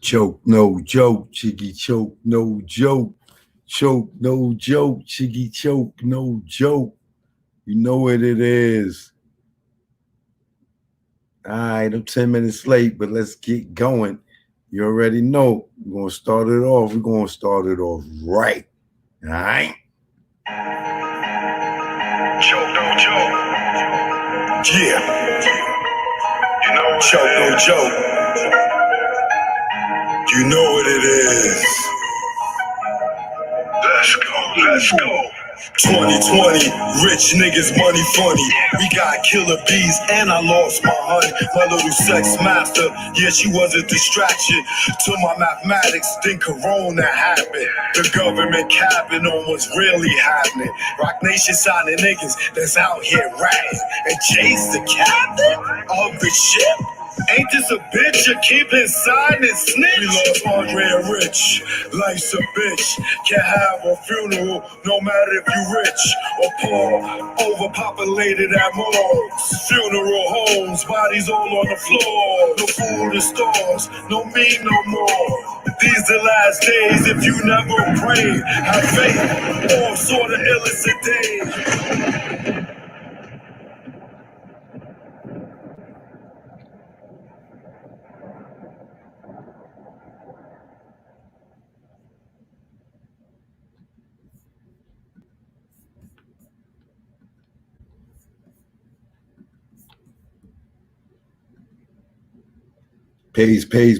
Choke, no joke, Chiggy choke, no joke. Choke, no joke, Chiggy choke, no joke. You know what it is. All right, I'm 10 minutes late, but let's get going. You already know. We're going to start it off. We're going to start it off right. All right? Choke, no joke. Yeah. You know Choke, no joke. You know what it is. Let's go, let's go. 2020, rich niggas, money funny. We got killer bees and I lost my honey. My little sex master, yeah, she was a distraction to my mathematics. Then Corona happened. The government capping on what's really happening. Rock Nation signing niggas that's out here ratting. And Jeymes the captain of the ship. Ain't this a bitch you keep inside and snitch? We lost Andre and Rich. Life's a bitch. Can't have a funeral no matter if you rich or poor. Overpopulated at morgues. Funeral homes, bodies all on the floor. No food in stores, no meat no more. These the last days if you never pray. Have faith, all sort of illicit days.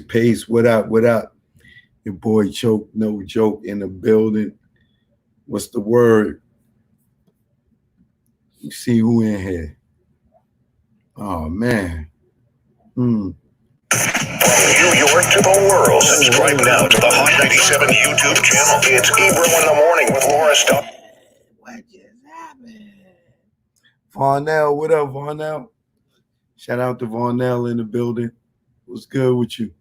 Pace. What up? Your boy Choke, no joke in the building. What's the word? You see who in here? Oh man. From New York to the world, subscribe now to the Hot 97 YouTube channel. It's Ebro in the Morning with Laura Stone. What just happened? Varnell, what up, Varnell? Shout out to Varnell in the building. What's good with you?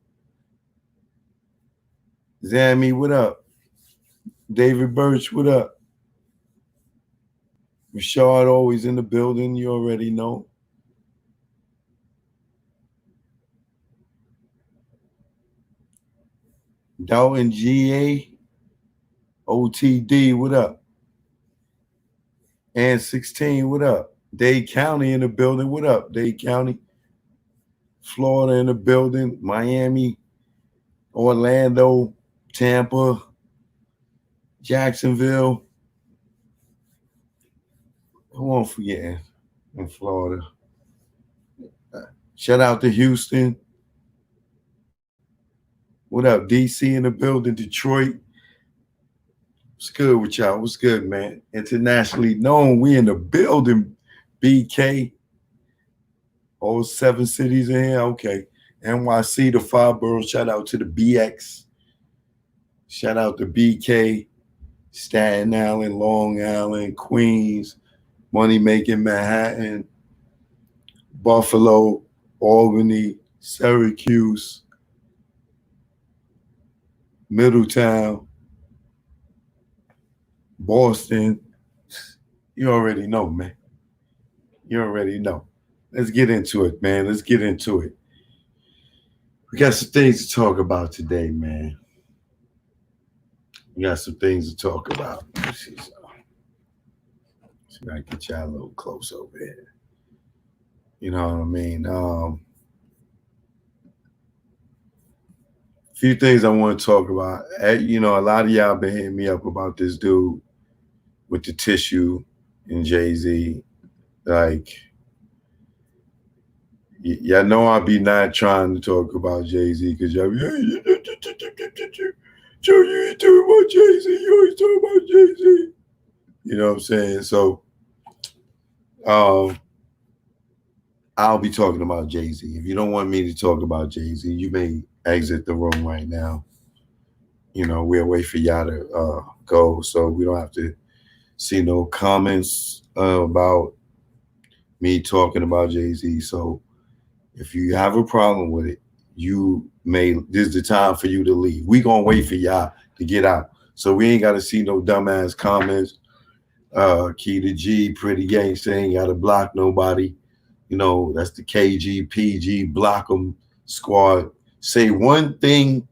Zammy, what up? David Birch, what up? Rashard always in the building, you already know. Dalton GA, OTD, what up? And 16, what up? Dade County in the building, what up? Dade County, Florida in the building, Miami, Orlando, Tampa, Jacksonville. Who I'm forgetting in Florida? Shout out to Houston. What up, DC in the building, Detroit? What's good with y'all? What's good, man? Internationally known, we in the building, BK. All 7 cities in here, okay. NYC, the 5 boroughs, shout out to the BX. Shout out to BK, Staten Island, Long Island, Queens, Money Making Manhattan, Buffalo, Albany, Syracuse, Middletown, Boston. You already know, man. You already know. Let's get into it, man. Let's get into it. We got some things to talk about today, man. We got some things to talk about. See if I can get y'all a little close over here. You know what I mean? A few things I want to talk about. You know, a lot of y'all been hitting me up about this dude with the tissue and Jay-Z. Like, y'all know I be not trying to talk about Jay-Z because y'all be, Joe, you ain't talking about Jay-Z. You always talking about Jay-Z. You know what I'm saying? So, I'll be talking about Jay-Z. If you don't want me to talk about Jay-Z, you may exit the room right now. You know, we'll wait for y'all to go so we don't have to see no comments about me talking about Jay-Z. So if you have a problem with it, this is the time for you to leave. We gonna wait for y'all to get out. So we ain't gotta see no dumbass comments. Key to G, Pretty Gangsta, ain't gotta block nobody. You know, that's the KGPG block 'em squad. Say one thing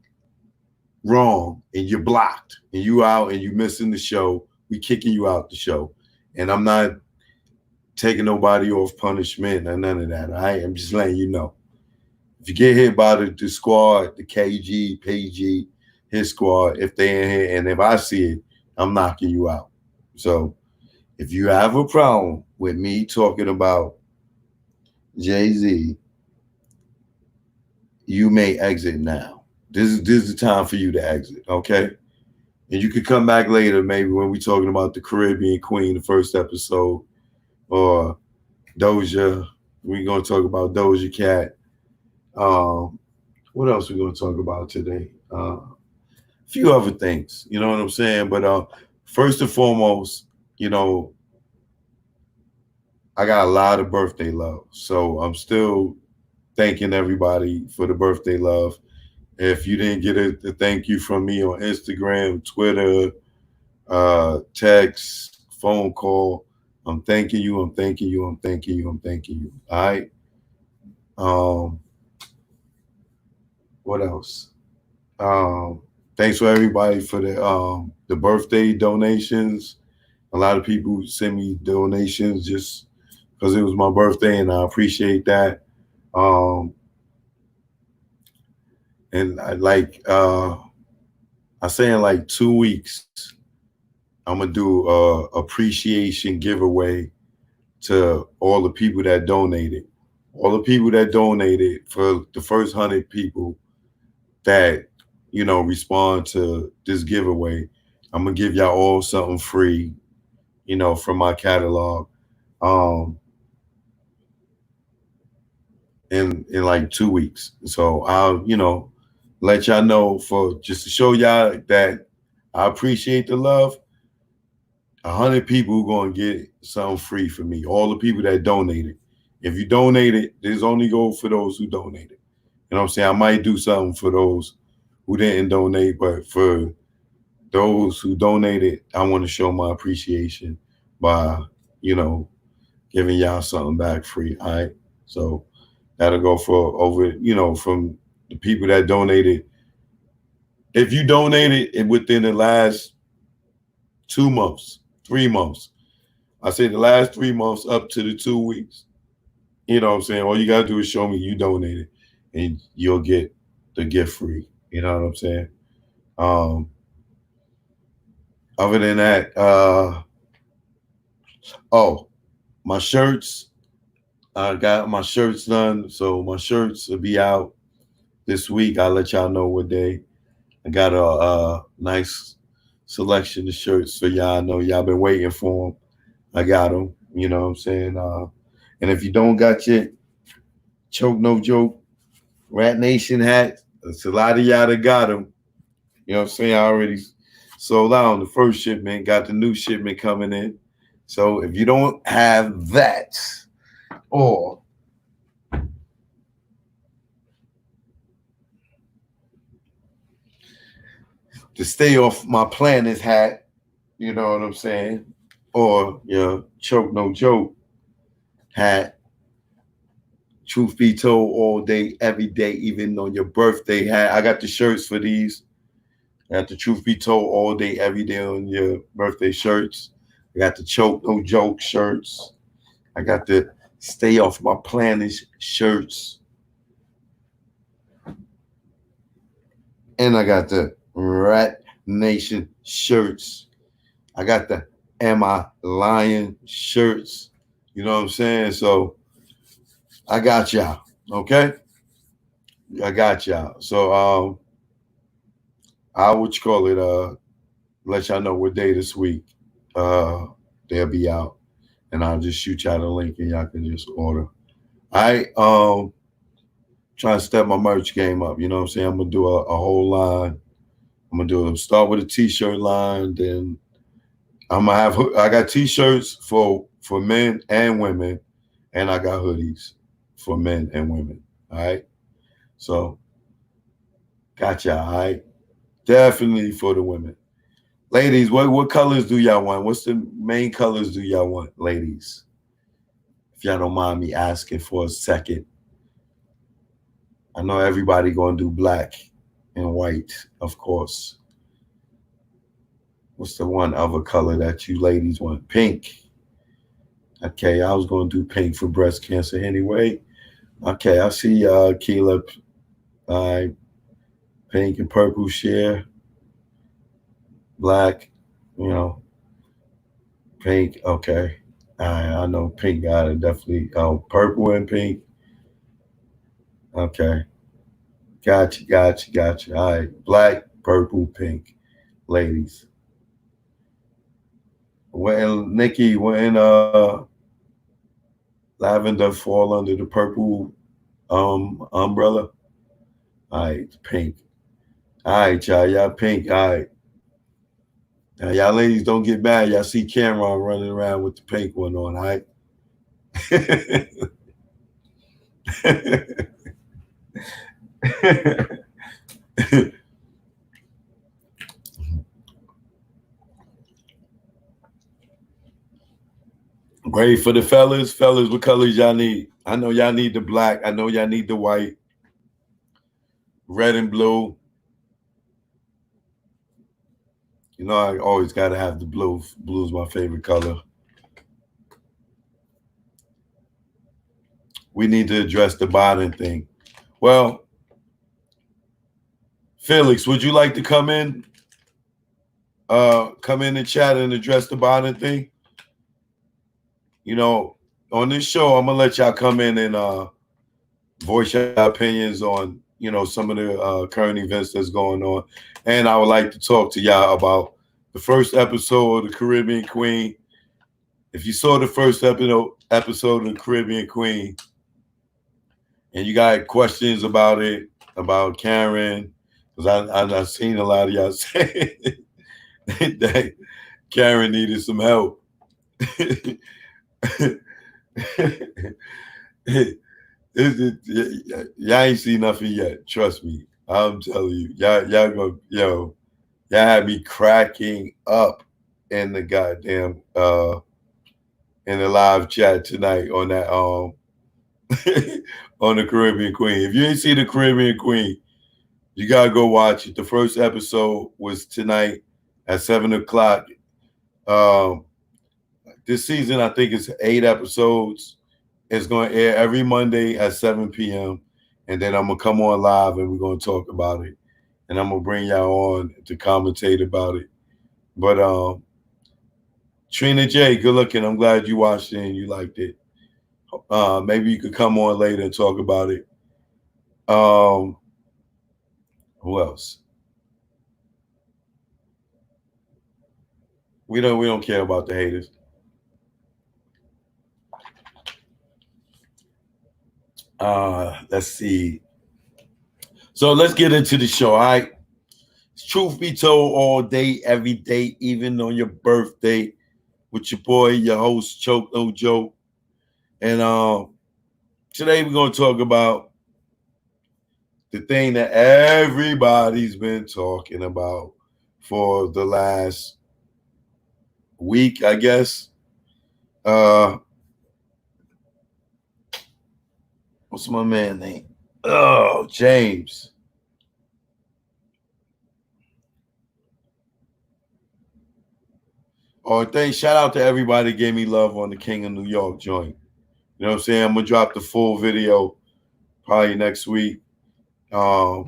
wrong and you're blocked and you out and you missing the show, we kicking you out the show. And I'm not taking nobody off punishment or none of that. All right, I'm just letting you know. If you get hit by the squad, the KG, PG, his squad, if they in here, and if I see it, I'm knocking you out. So if you have a problem with me talking about Jay-Z, you may exit now. This is the time for you to exit, okay? And you could come back later, maybe when we're talking about the Caribbean Queen, the first episode, or Doja. We're gonna talk about Doja Cat. What else we gonna talk about today? A few other things, you know what I'm saying? But first and foremost, you know, I got a lot of birthday love. So I'm still thanking everybody for the birthday love. If you didn't get a thank you from me on Instagram, Twitter, text, phone call, I'm thanking you. I'm thanking you. I'm thanking you. I'm thanking you. All right. What else? Thanks for everybody for the birthday donations. A lot of people send me donations just because it was my birthday, and I appreciate that. And I say in like 2 weeks, I'm gonna do a appreciation giveaway to all the people that donated. All the people that donated, for the first 100 people that, you know, respond to this giveaway, I'm gonna give y'all all something free, you know, from my catalog. In like 2 weeks. So I'll, you know, let y'all know, for just to show y'all that I appreciate the love. 100 people are gonna get something free for me. All the people that donated. If you donated, there's only go for those who donated. You know what I'm saying? I might do something for those who didn't donate, but for those who donated, I want to show my appreciation by, you know, giving y'all something back free. All right. So that'll go for over, you know, from the people that donated. If you donated within the last 2 months, 3 months, I say the last 3 months up to the 2 weeks, you know what I'm saying? All you got to do is show me you donated and you'll get the gift free. You know what I'm saying? Other than that, my shirts, I got my shirts done. So my shirts will be out this week. I'll let y'all know what day. I got a nice selection of shirts for y'all. I know y'all been waiting for them. I got them. You know what I'm saying? And if you don't got your Choke No Joke Rat Nation hat, it's a lot of y'all that got them. You know what I'm saying? I already sold out on the first shipment, got the new shipment coming in. So if you don't have that, or to stay off my planet hat, you know what I'm saying? Or your Choke No Joke hat, truth be told, all day, every day, even on your birthday hat. I got the shirts for these. I got the truth be told all day, every day on your birthday shirts. I got the Choke No Joke shirts. I got the Stay Off My Planet shirts. And I got the Rat Nation shirts. I got the Am I Lying shirts. You know what I'm saying? So I got y'all. Okay? I got y'all. So let y'all know what day this week they'll be out. And I'll just shoot y'all the link and y'all can just order. I trying to step my merch game up. You know what I'm saying? I'm gonna do a whole line. I'm gonna start with a t-shirt line, then I got t-shirts for men and women, and I got hoodies for men and women. All right. So got y'all, all right. Definitely for the women. Ladies, what colors do y'all want? What's the main colors do y'all want, ladies? If y'all don't mind me asking for a second. I know everybody gonna do black. and white, of course. What's the one other color that you ladies want? Pink. Okay, I was going to do pink for breast cancer anyway. Okay, I see Keela. Pink and purple share. Black, you know, pink. Okay. I know pink got it definitely. Oh, purple and pink. Okay. Gotcha. All right. Black, purple, pink. Ladies. When Nikki, when lavender fall under the purple umbrella. All right, pink. All right, y'all. Y'all pink. All right. Now, y'all ladies don't get mad. Y'all see Cameron running around with the pink one on, all right? Ready for the fellas? Fellas, what colors y'all need? I know y'all need the black. I know y'all need the white. Red and blue. You know, I always got to have the blue. Blue is my favorite color. We need to address the Biden thing. Well, Felix, would you like to come in? Come in and chat and address the Biden thing? You know, on this show, I'm gonna let y'all come in and voice your opinions on, you know, some of the current events that's going on. And I would like to talk to y'all about the first episode of the Caribbean Queen. If you saw the first episode of the Caribbean Queen and you got questions about it, about Karen, because I've seen a lot of y'all say that Karen needed some help. Y'all ain't seen nothing yet. Trust me. I'm telling you. Y'all had me cracking up in the goddamn in the live chat tonight on that on the Caribbean Queen. If you ain't see the Caribbean Queen, you gotta go watch it. The first episode was tonight at 7:00. This season, I think it's 8 episodes. It's going to air every Monday at 7 p.m. And then I'm going to come on live and we're going to talk about it. And I'm going to bring y'all on to commentate about it. But Trina J, good looking. I'm glad you watched it and you liked it. Maybe you could come on later and talk about it. Who else? We don't care about the haters. Let's see. So let's get into the show. All right. Truth be told, all day, every day, even on your birthday, with your boy, your host, Choke No Joke. And today we're going to talk about the thing that everybody's been talking about for the last week, I guess. What's my man name? Oh, Jeymes. Oh, shout out to everybody that gave me love on the King of New York joint. You know what I'm saying? I'm gonna drop the full video probably next week. I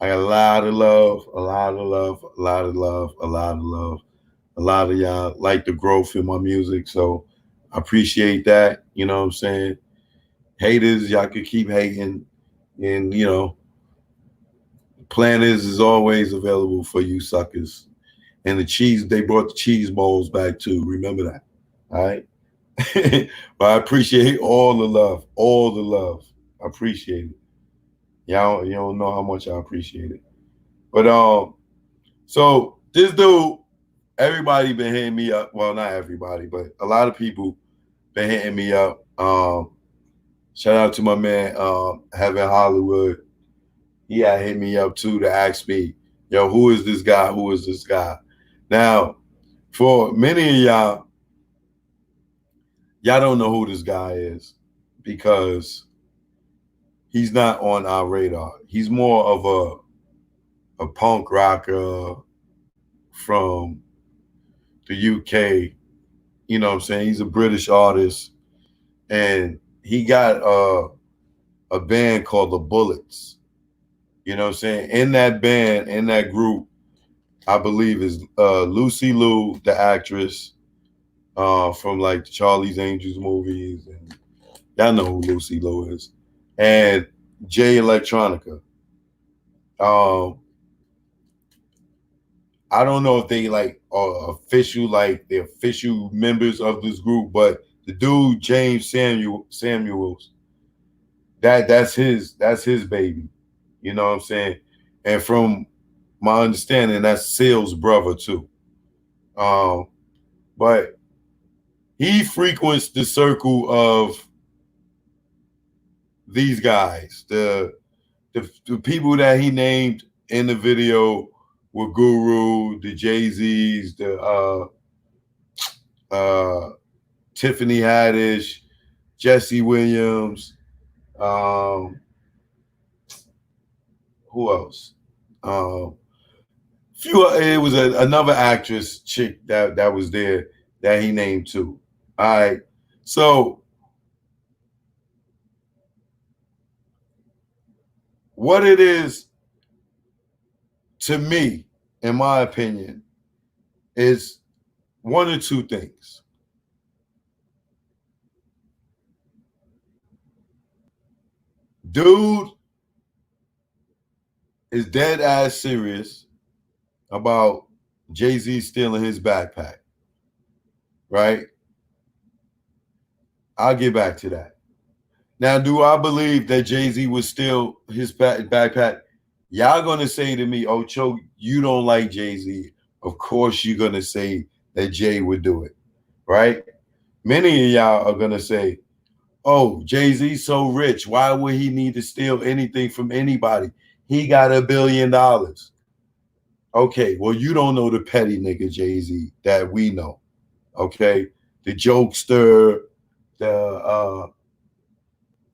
got a lot of love. A lot of y'all like the growth in my music, so I appreciate that. You know what I'm saying? Haters, y'all could keep hating, and you know, Planners is always available for you suckers. And the cheese, they brought the cheese balls back too. Remember that. All right. But I appreciate all the love. I appreciate it. Y'all, you don't know how much I appreciate it. But so this dude, everybody been hitting me up. Well, not everybody, but a lot of people been hitting me up. Shout out to my man, Heaven Hollywood. He had hit me up too to ask me, yo, who is this guy? Who is this guy? Now, for many of y'all don't know who this guy is because he's not on our radar. He's more of a punk rocker from the UK. You know what I'm saying? He's a British artist, and he got a band called the Bullets. You know what I'm saying? In that band, in that group, I believe is Lucy Liu, the actress from like the Charlie's Angels movies, and y'all know who Lucy Liu is, and Jay Electronica. Um, I don't know if they like are official, like the official members of this group, but the dude Jeymes Samuels, that's his baby. You know what I'm saying? And from my understanding, that's Seal's brother too. Um, but he frequents the circle of these guys, the people that he named in the video were Guru, the Jay-Z's, the Tiffany Haddish, Jesse Williams, um, who else? It was another actress chick that was there that he named too. All right, so what it is to me, in my opinion, is one or two things. Dude is dead ass serious about Jay-Z stealing his backpack, right? I'll get back to that. Now, do I believe that Jay-Z would steal his backpack? Y'all gonna say to me, "Oh, Cho, you don't like Jay-Z." Of course, you're gonna say that Jay would do it, right? Many of y'all are gonna say, "Oh, Jay-Z's so rich. Why would he need to steal anything from anybody? He got $1 billion." Okay, well, you don't know the petty nigga Jay-Z that we know. Okay, the jokester, the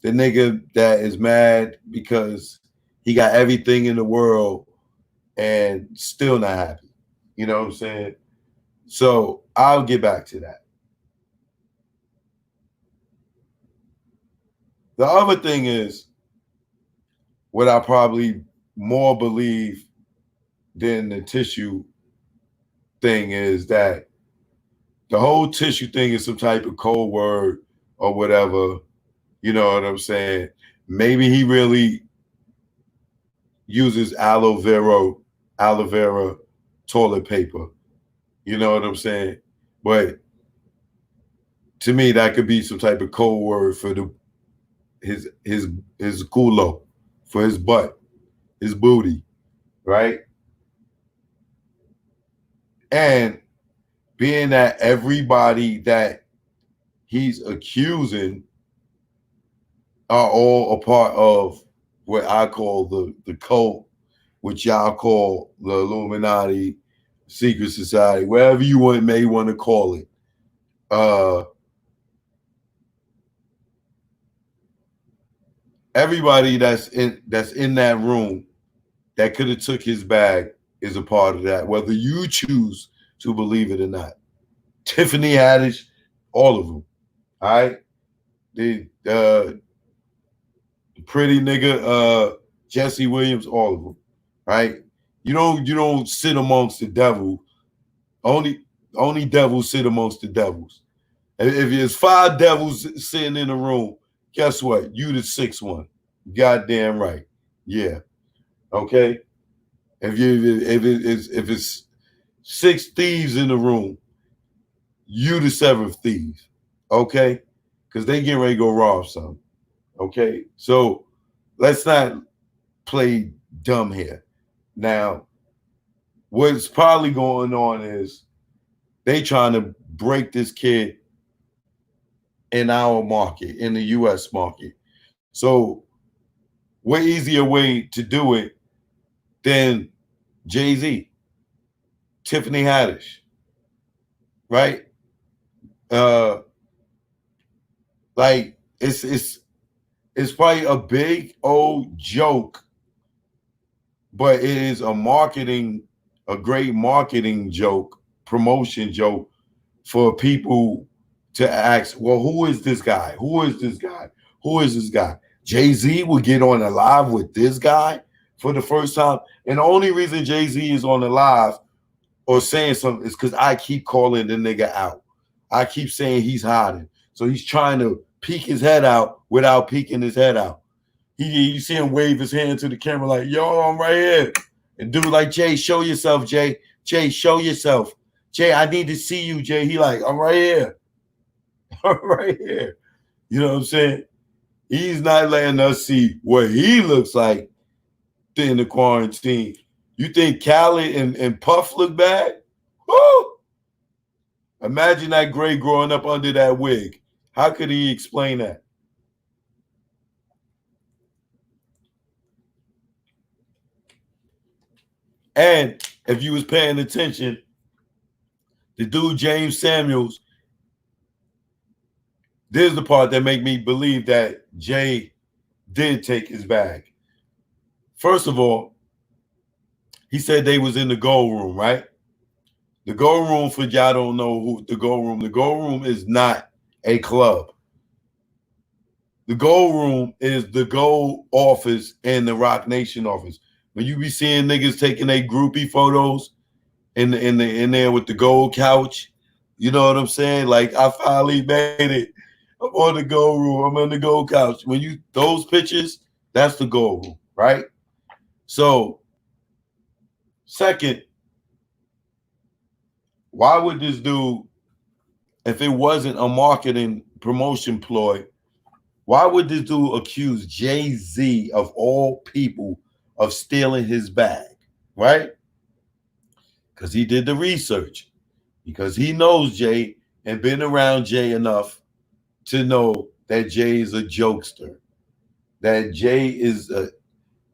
nigga that is mad because he got everything in the world and still not happy. You know what I'm saying? So I'll get back to that. The other thing is what I probably more believe than the tissue thing is that the whole tissue thing is some type of code word or whatever. You know what I'm saying? Maybe he really uses aloe vera toilet paper. You know what I'm saying? But to me, that could be some type of code word for his culo, for his butt, his booty, right? And being that everybody that he's accusing are all a part of what I call the cult, which y'all call the Illuminati, secret society, whatever you may want to call it. Everybody that's in that room that could have took his bag is a part of that, whether you choose to believe it or not. Tiffany Haddish, all of them. All right, the pretty nigga Jesse Williams, all of them. Right? You don't sit amongst the devil. Only devils sit amongst the devils. If there's 5 devils sitting in a room, guess what? You the 6th one. Goddamn right. Yeah. Okay. If it's 6 thieves in the room, you the 7th thief. Okay. Because they get ready to go rob something. Okay. So let's not play dumb here. Now, what's probably going on is they trying to break this kid in our market, in the US market. So what easier way to do it than Jay-Z, Tiffany Haddish, right? Like it's probably a big old joke but it is a great marketing joke, promotion joke for people to ask, well, who is this guy? Who is this guy? Who is this guy? Jay-Z will get on a live with this guy for the first time. And the only reason Jay-Z is on the live or saying something is because I keep calling the nigga out. I keep saying he's hiding. So he's trying to peek his head out without peeking his head out. You see him wave his hand to the camera like, yo, I'm right here. And dude like, Jay, show yourself, Jay. Jay, show yourself. Jay, I need to see you, Jay. He like, I'm right here. I'm right here. You know what I'm saying? He's not letting us see what he looks like in the quarantine. You think Khaled and Puff look bad? Woo! Imagine that Gray growing up under that wig. How could he explain that? And if you was paying attention, the dude Jeymes Samuels, this is the part that make me believe that Jay did take his bag. First of all, he said they was in the gold room, right? The gold room, for y'all don't know who the gold room is not a club. The gold room is the gold office and the Rock Nation office. When you be seeing niggas taking their groupie photos in there with the gold couch, you know what I'm saying? Like, I finally made it. I'm on the gold room. I'm on the gold couch. When you those pictures, that's the gold room, right? So, second, why would this dude, if it wasn't a marketing promotion ploy, why would this dude accuse Jay-Z of all people of stealing his bag, right? Because he did the research, because he knows Jay and been around Jay enough to know that Jay is a jokester, that Jay is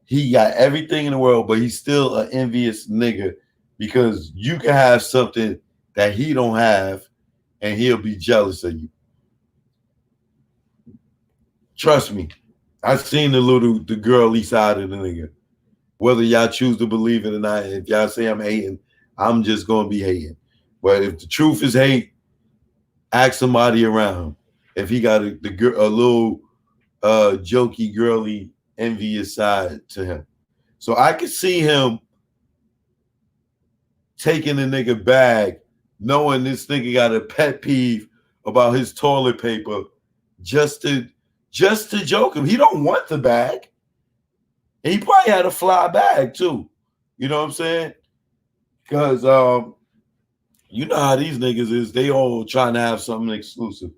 he got everything in the world, but he's still an envious nigga, because you can have something that he don't have and he'll be jealous of you. Trust me, I've seen the girly side of the nigga. Whether y'all choose to believe it or not, if y'all say I'm hating, I'm just gonna be hating. But if the truth is hate, ask somebody around if he got a little jokey, girly, envious side to him. So I could see him taking the nigga bag, knowing this nigga got a pet peeve about his toilet paper, just to joke him. He don't want the bag. And he probably had a fly bag too. You know what I'm saying? Because you know how these niggas is, they all trying to have something exclusive.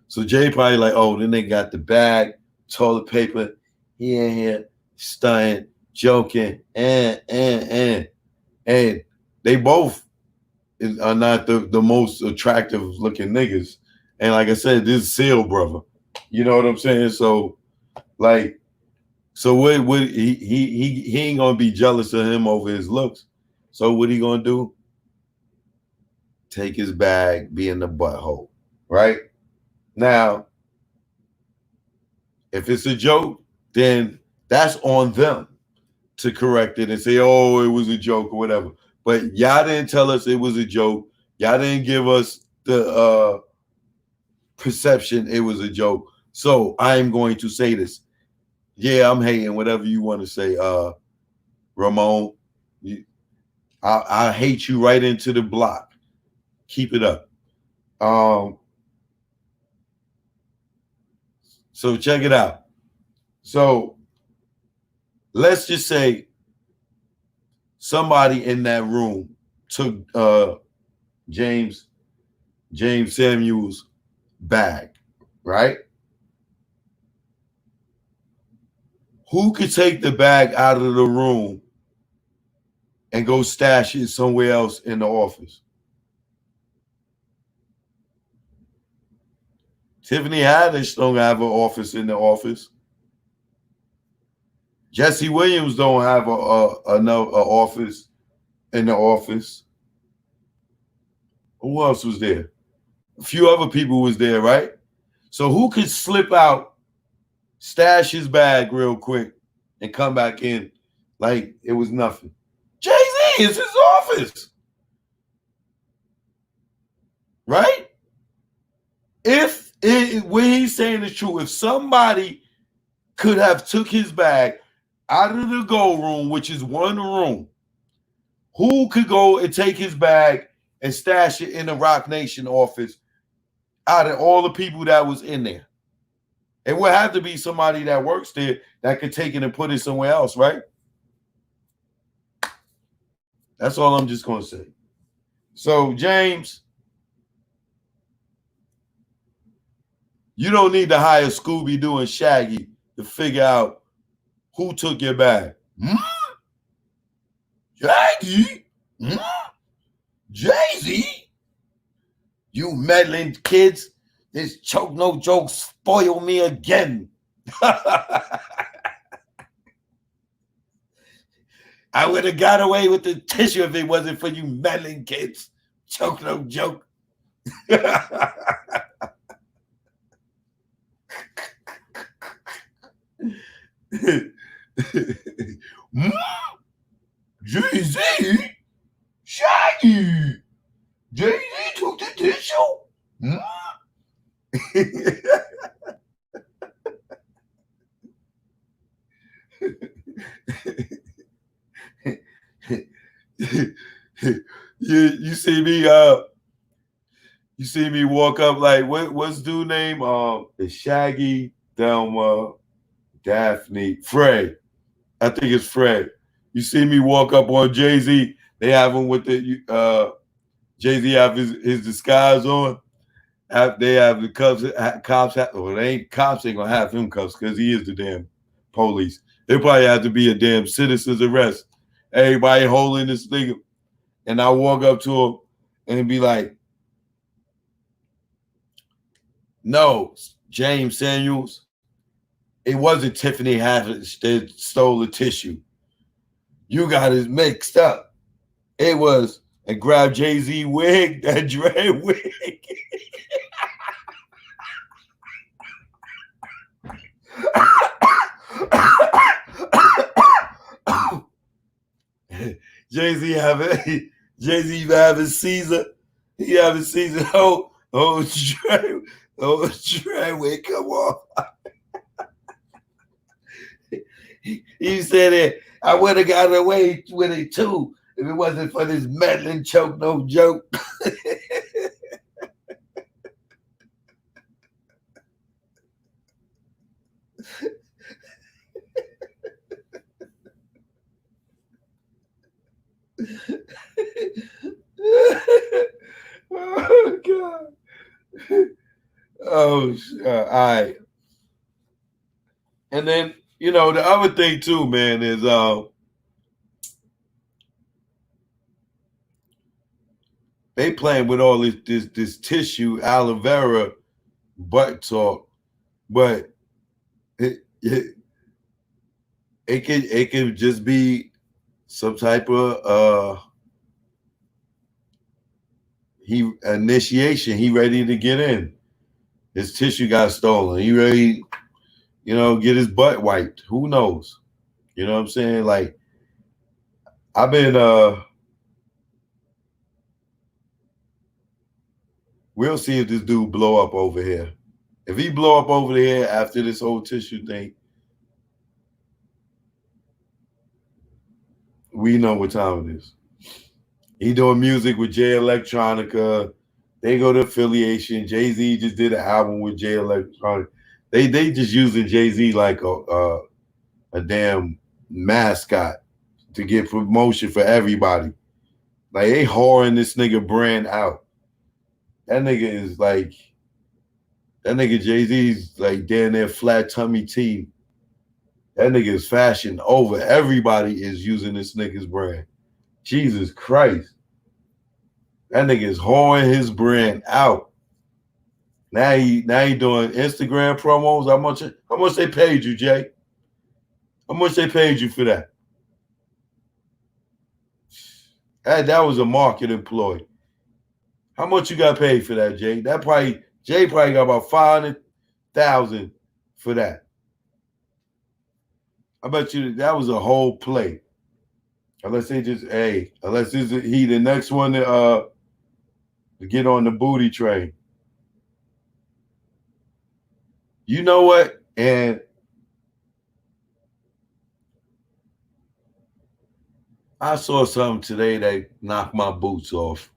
So Jay probably like, oh, then they got the bag, toilet paper, he in here stunting, joking, and they both are not the most attractive looking niggas. And like I said, this is Seal brother. You know what I'm saying? So like, so what he ain't gonna be jealous of him over his looks. So what he gonna do? Take his bag, be in the butthole, right? Now, if it's a joke, then that's on them to correct it and say, oh, it was a joke or whatever. But y'all didn't tell us it was a joke. Y'all didn't give us the perception it was a joke. So I'm going to say this. Yeah, I'm hating, whatever you want to say. Ramon, I hate you right into the block. Keep it up. So check it out. So let's just say somebody in that room took Jeymes Samuels' bag, right? Who could take the bag out of the room and go stash it somewhere else in the office? Tiffany Haddish don't have an office in the office. Jesse Williams don't have a office in the office. Who else was there? A few other people was there, right? So who could slip out, stash his bag real quick, and come back in like it was nothing. Jay-Z is his office, right? When he's saying the truth, if somebody could have took his bag out of the gold room, which is one room, who could go and take his bag and stash it in the Rock Nation office out of all the people that was in there? It would have to be somebody that works there that could take it and put it somewhere else, right? That's all I'm just going to say. So, Jeymes, you don't need to hire Scooby-Doo and Shaggy to figure out who took your bag. Shaggy? Jay-Z? You meddling kids. This choke no joke spoil me again. I would have got away with the tissue if it wasn't for you meddling kids. Choke no joke. Jay-Z? Shaggy? Jay-Z took the tissue? you see me walk up like what's dude name? It's Shaggy, Thelma, Daphne, Fred. I think it's Fred. You see me walk up on Jay-Z. They have him with the Jay-Z have his disguise on. They have the cops. Well, they ain't cops ain't gonna have him cuffs because he is the damn police. They probably have to be a damn citizen's arrest. Everybody holding this thing, and I walk up to him and be like, "No, Jeymes Samuels, it wasn't Tiffany Haddish that stole the tissue. You got it mixed up. It was." And grab Jay-Z wig, that dread wig. Jay-Z having Caesar. He having Caesar. Dread wig, come on. He said it. I would have got away with it too. If it wasn't for this meddling choke, no joke. Oh, God. Oh, all right. And then, the other thing too, man, is they playing with all this tissue, aloe vera, butt talk, but it could just be some type of initiation. He ready to get in. His tissue got stolen. He ready, get his butt wiped. Who knows? You know what I'm saying? Like, I've been we'll see if this dude blow up over here. If he blow up over here after this whole tissue thing, we know what time it is. He doing music with Jay Electronica. They go to affiliation. Jay-Z just did an album with Jay Electronica. They just using Jay-Z like a damn mascot to get promotion for everybody. Like, they whoring this nigga brand out. That nigga Jay-Z's like damn near flat tummy tea. That nigga is fashion over. Everybody is using this nigga's brand. Jesus Christ. That nigga is whoring his brand out. Now he doing Instagram promos. How much they paid you, Jay? How much they paid you for that? That was a marketing ploy. How much you got paid for that, Jay? Jay probably got about $500,000 for that. I bet you that was a whole play. Unless they just unless he the next one to get on the booty train. You know what? And I saw something today that knocked my boots off.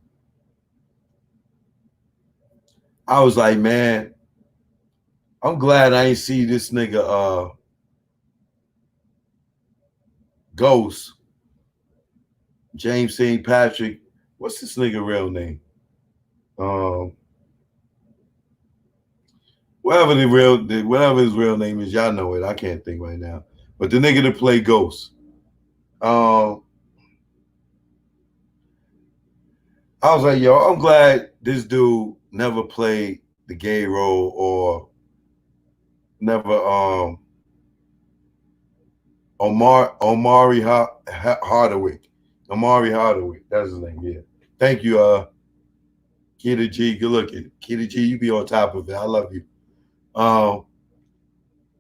I was like, man, I'm glad I ain't see this nigga Ghost, James St. Patrick. What's this nigga real name? Whatever his real name is, y'all know it. I can't think right now. But the nigga that played Ghost. I was like, yo, I'm glad this dude never played the gay role or never Omari Hardwick. Omari Hardwick. That's his name, yeah. Thank you, Kita G. Good looking. Kita G, you be on top of it. I love you.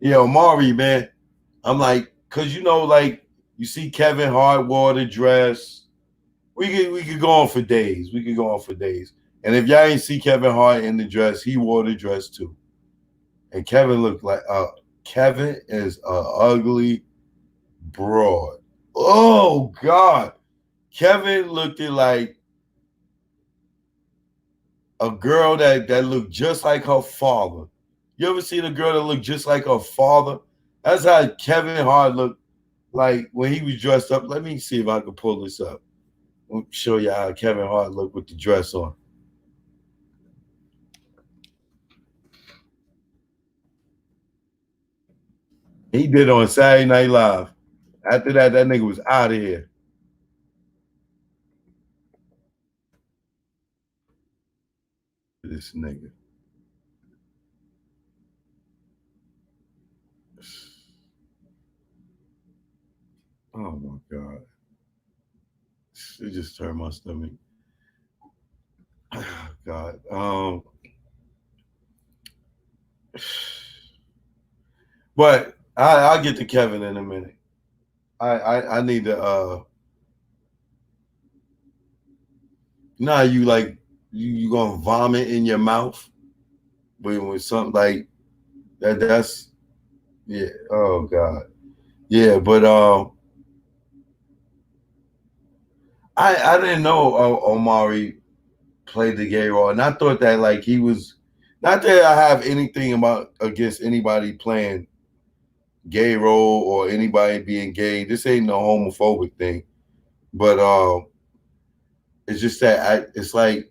Yeah, Omari, man. I'm like, cause like you see Kevin Hart wore the dress. We could go on for days. We could go on for days. And if y'all ain't see Kevin Hart in the dress, he wore the dress too. And Kevin looked like Kevin is a ugly broad. Oh God. Kevin looked like a girl that looked just like her father. You ever seen a girl that looked just like her father? That's how Kevin Hart looked like when he was dressed up. Let me see if I can pull this up. I'll show you how Kevin Hart looked with the dress on. He did on Saturday Night Live. After that nigga was out of here. This nigga. Oh my God. It just turned my stomach. God. But I'll get to Kevin in a minute. I need to now you like you gonna vomit in your mouth with something like that's yeah, oh God. Yeah, but I didn't know Omari played the gay role, and I thought that like he was not that I have anything against anybody playing gay role or anybody being gay. This ain't no homophobic thing, but it's just that it's like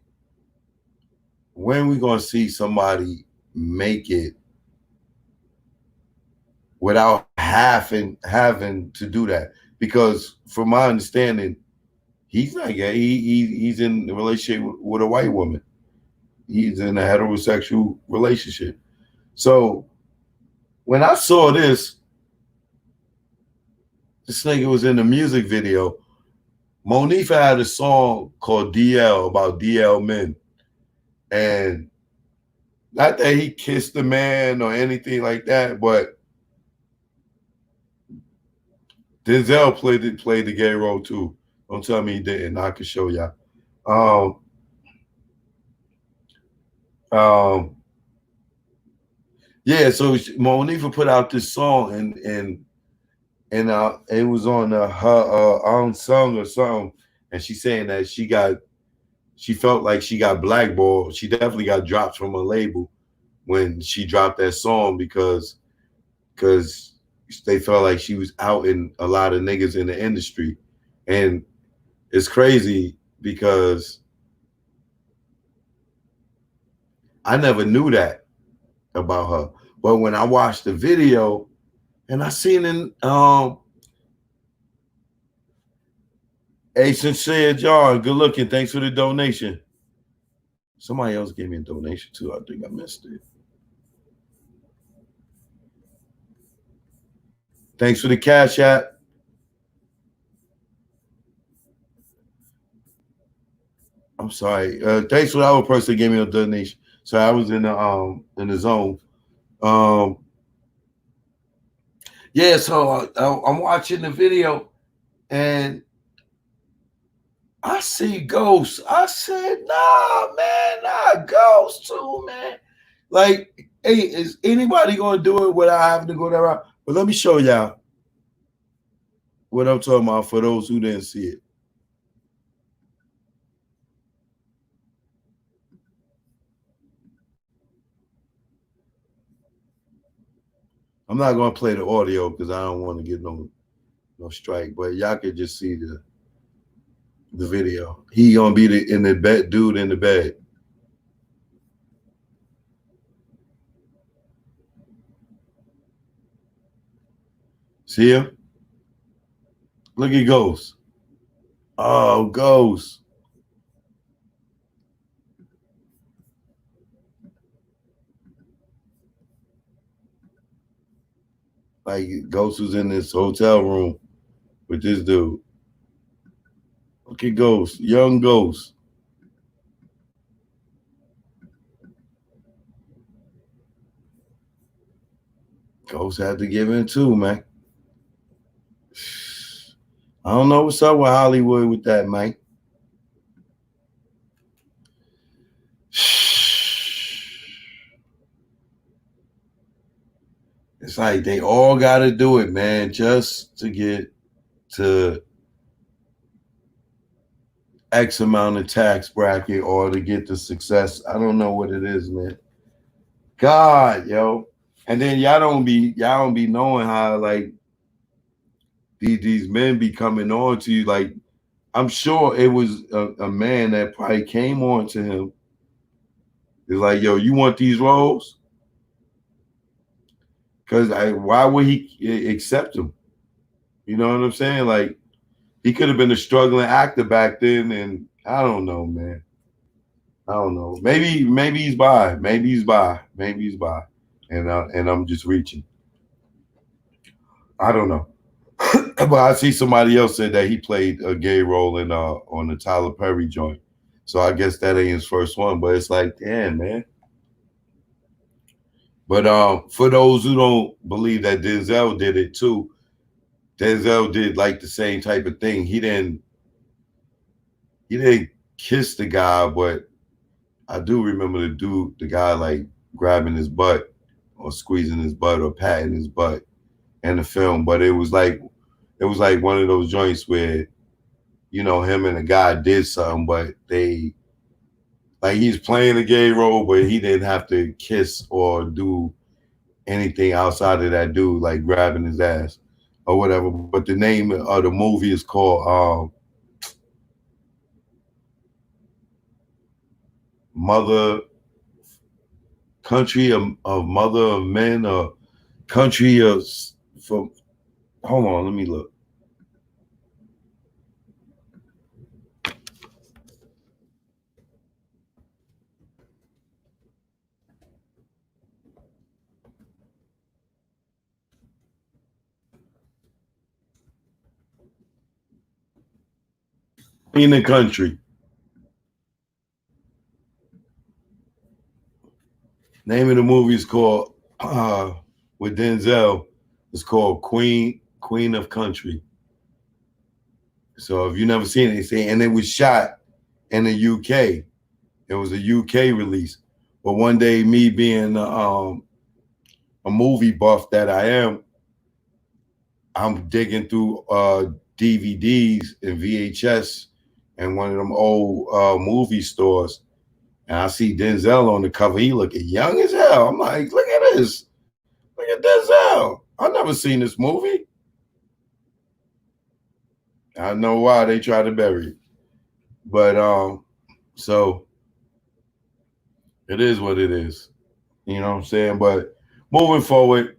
when we gonna see somebody make it without having to do that? Because from my understanding, he's not gay. He's in a relationship with a white woman. He's in a heterosexual relationship. So when I saw this nigga was in the music video. Monifa had a song called DL about DL men. And not that he kissed the man or anything like that, but Denzel played the gay role too. Don't tell me he didn't. I can show y'all. Yeah, so Monifa put out this song and it was on her own song or something, and she's saying that she felt like she got blackballed. She definitely got dropped from a label when she dropped that song because they felt like she was outing a lot of niggas in the industry. And it's crazy because I never knew that about her. But when I watched the video and I seen in hey, Sincere John, good looking. Thanks for the donation. Somebody else gave me a donation too. I think I missed it. Thanks for the cash app. I'm sorry. Thanks for the other person that gave me a donation. So I was in the zone. Yeah, so I'm watching the video and I see ghosts. I said, nah, man, not ghosts too, man. Like, hey, is anybody gonna do it without having to go that route? But let me show y'all what I'm talking about for those who didn't see it. I'm not gonna play the audio because I don't want to get no strike, but y'all could just see the video. He gonna be in the bed, dude in the bed. See him? Look at Ghost. Oh, Ghost. Like Ghost was in this hotel room with this dude. Look at Ghost, young Ghost. Ghost had to give in too, man. I don't know what's up with Hollywood with that, man. It's like they all got to do it, man, just to get to X amount of tax bracket or to get the success. I don't know what it is, man. God, yo. And then y'all don't be knowing how like these men be coming on to you. Like I'm sure it was a man that probably came on to him. It's like, yo, you want these roles? Because why would he accept them? You know what I'm saying? Like he could have been a struggling actor back then, and I don't know, man. I don't know. Maybe he's by. Maybe he's by. Maybe he's by. And I'm just reaching. I don't know. But I see somebody else said that he played a gay role in on the Tyler Perry joint. So I guess that ain't his first one. But it's like, damn, man. But for those who don't believe that Denzel did it too, Denzel did like the same type of thing. He didn't kiss the guy, but I do remember the guy like grabbing his butt or squeezing his butt or patting his butt in the film. But it was like one of those joints where, you know, him and the guy did something, but they like he's playing a gay role, but he didn't have to kiss or do anything outside of that dude, like grabbing his ass or whatever. But the name of the movie is called Mother Country of Mother of Men or Country of from hold on, let me look. In the country. Name of the movie is called with Denzel. It's called Queen of Country. So if you never seen it, and it was shot in the UK. It was a UK release. But one day, me being a movie buff that I am, I'm digging through DVDs and VHS in one of them old movie stores, and I see Denzel on the cover. He looking young as hell. I'm like, look at this. Look at Denzel. I've never seen this movie. I know why they tried to bury it. But so it is what it is. You know what I'm saying? But moving forward,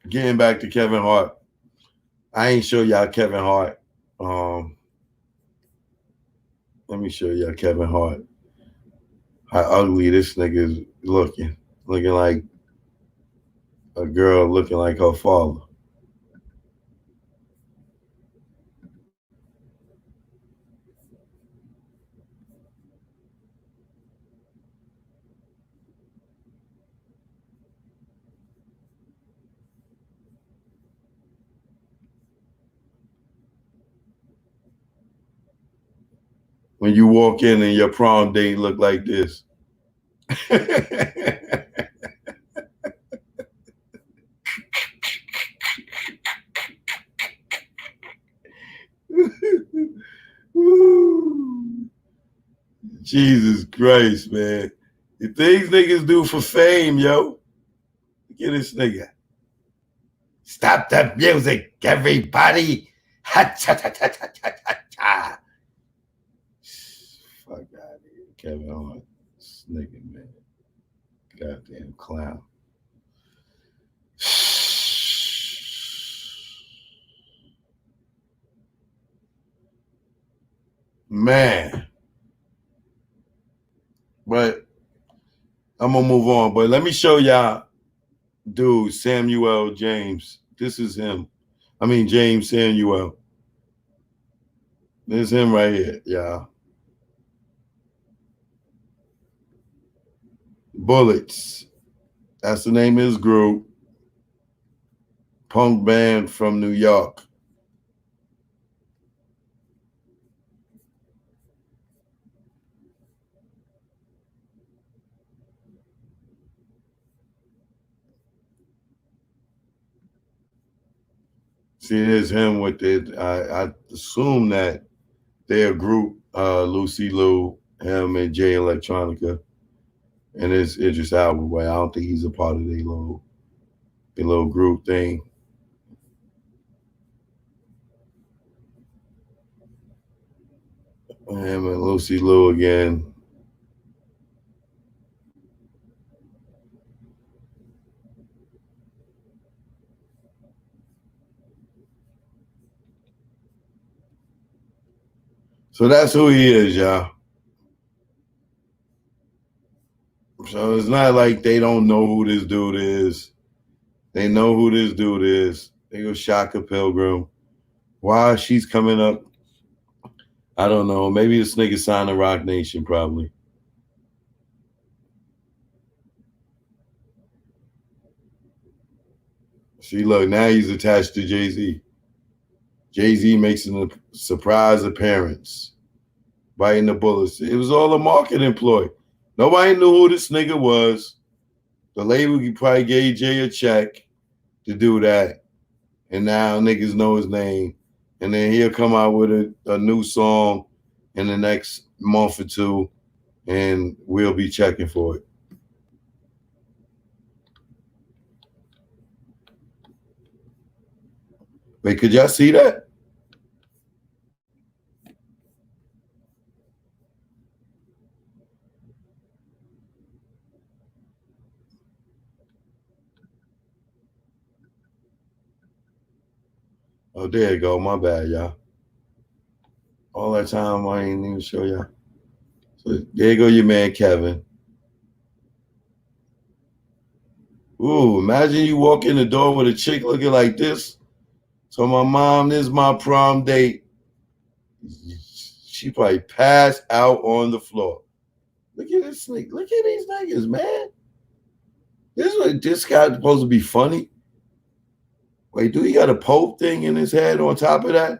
getting back to Kevin Hart. I ain't show y'all Kevin Hart. Let me show y'all Kevin Hart. How ugly this nigga is looking. Looking like a girl looking like her father. when you walk in and your prom date look like this. Jesus Christ, man. The things niggas do for fame, yo. Look at this nigga. Stop the music, everybody. Ha cha cha cha cha cha cha cha. Fuck out of here, Kevin Hart. This nigga, man. Goddamn clown. Man. But I'm gonna move on. But let me show y'all, dude, Samuel Jeymes. This is him. I mean, Jeymes Samuel. There's him right here, y'all. Bullets. That's the name of his group. Punk band from New York. See, there's him with it. I assume that they're a group, Lucy Liu, him and Jay Electronica. And it's Idris Elba, but I don't think he's a part of their little group thing. Him and Lucy Liu again. So that's who he is, y'all. So it's not like they don't know who this dude is. They know who this dude is. They go Shaka Pilgrim. Why she's coming up, I don't know. Maybe this nigga signed to Rock Nation, probably. See, look, now he's attached to Jay-Z. Jay-Z makes a surprise appearance, biting the bullets. It was all a marketing ploy. Nobody knew who this nigga was. The label probably gave Jay a check to do that. And now niggas know his name. And then he'll come out with a new song in the next month or two, and we'll be checking for it. Wait, could y'all see that? Oh, there you go. My bad, y'all. All that time, I ain't even show y'all. So there you go, your man, Kevin. Ooh, imagine you walk in the door with a chick looking like this. So my mom, this is my prom date. She probably passed out on the floor. Look at this nigga. Look at these niggas, man. This guy's supposed to be funny. Wait, do he got a Pope thing in his head on top of that?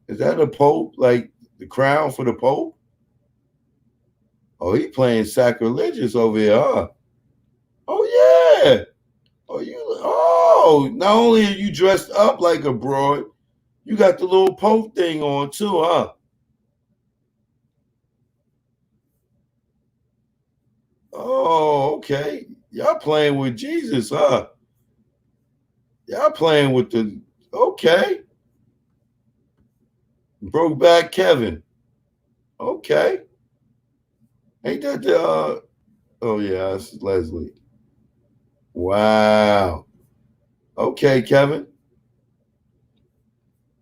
Is that a Pope, like the crown for the Pope? Oh, he playing sacrilegious over here, huh? Oh, yeah. Not only are you dressed up like a broad, you got the little Pope thing on too, huh? Oh, okay. Y'all playing with Jesus, huh? Y'all playing with the, okay. Brokeback Kevin. Okay. Ain't that the, oh yeah, it's Leslie. Wow. Okay, Kevin.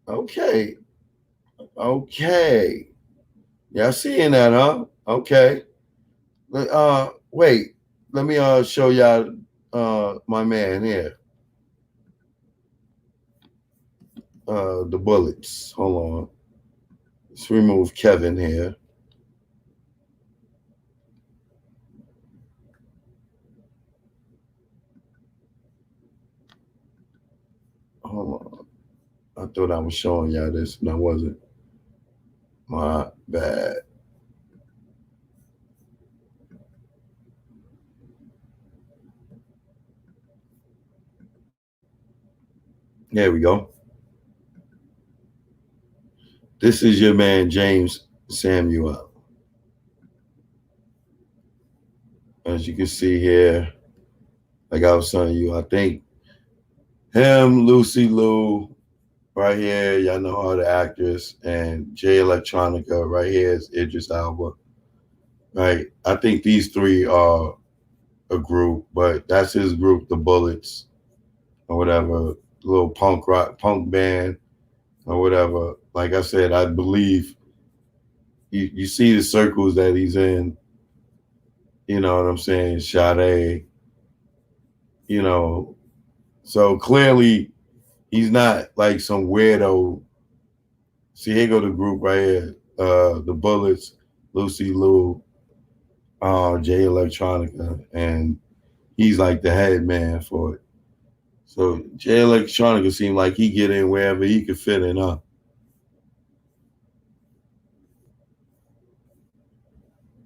Okay. Okay. Y'all seeing that, huh? Okay. Wait. Let me show y'all my man here. The bullets. Hold on. Let's remove Kevin here. Hold on. I thought I was showing y'all this, and I wasn't. bad. There we go. This is your man, Jeymes Samuels. As you can see here, like I was telling you, I think him, Lucy Liu, right here, y'all know all the actors, and Jay Electronica, right here is Idris Elba. Right, I think these three are a group, but that's his group, the Bullets, or whatever, little punk rock, punk band, or whatever. Like I said, I believe you see the circles that he's in. You know what I'm saying? Sade, you know. So clearly, he's not like some weirdo. See, here go the group right here. The Bullets, Lucy Liu, Jay Electronica, and he's like the head man for it. So Jay Electronica seemed like he get in wherever he could fit in, huh?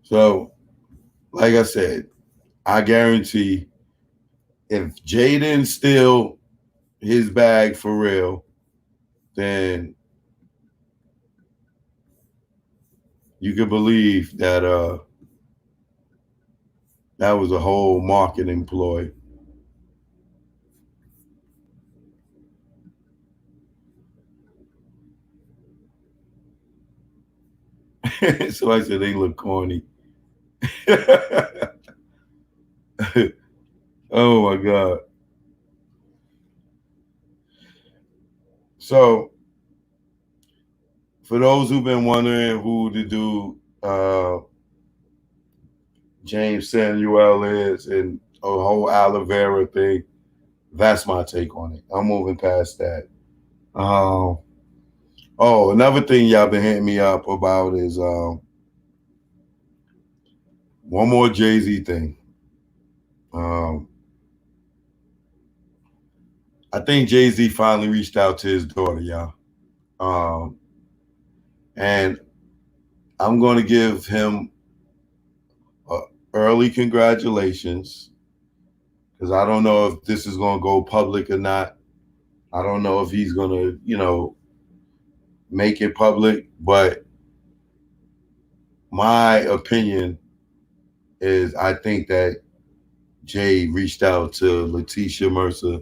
So, like I said, I guarantee if Jay didn't steal his bag for real, then you could believe that that was a whole marketing ploy. So I said they look corny. Oh my God. So for those who've been wondering who the dude Jeymes Samuel is and a whole Aloe Vera thing, that's my take on it. I'm moving past that. Oh, another thing y'all been hitting me up about is one more Jay-Z thing. I think Jay-Z finally reached out to his daughter, y'all. And I'm going to give him early congratulations because I don't know if this is going to go public or not. I don't know if he's going to, make it public, but my opinion is I think that Jay reached out to Letitia Mesa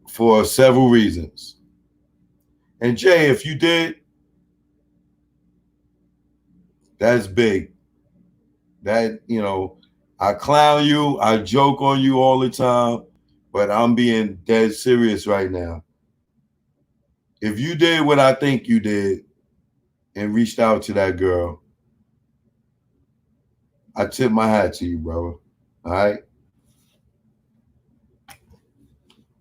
for several reasons. And Jay, if you did, that's big. That, I clown you, I joke on you all the time, but I'm being dead serious right now. If you did what I think you did and reached out to that girl, I tip my hat to you, brother. All right?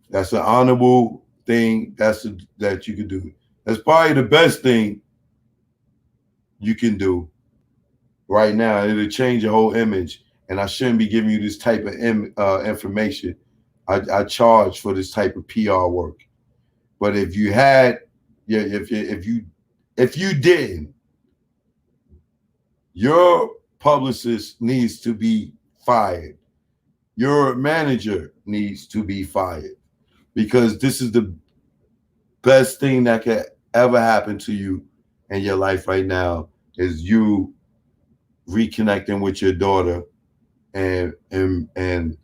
That's an honorable thing that you can do. That's probably the best thing you can do right now. It'll change your whole image. And I shouldn't be giving you this type of information. I charge for this type of PR work. But if you had, yeah, if you didn't, your publicist needs to be fired. Your manager needs to be fired because this is the best thing that could ever happen to you in your life right now is you reconnecting with your daughter and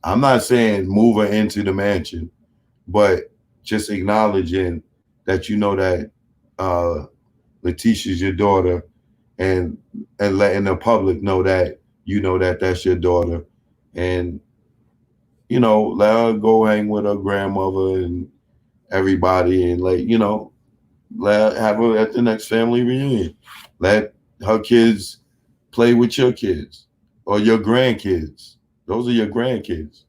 I'm not saying move her into the mansion, but just acknowledging that that Letitia's your daughter and letting the public know that that that's your daughter and let her go hang with her grandmother and everybody and let her have her at the next family reunion. Let her kids play with your kids or your grandkids. Those are your grandkids.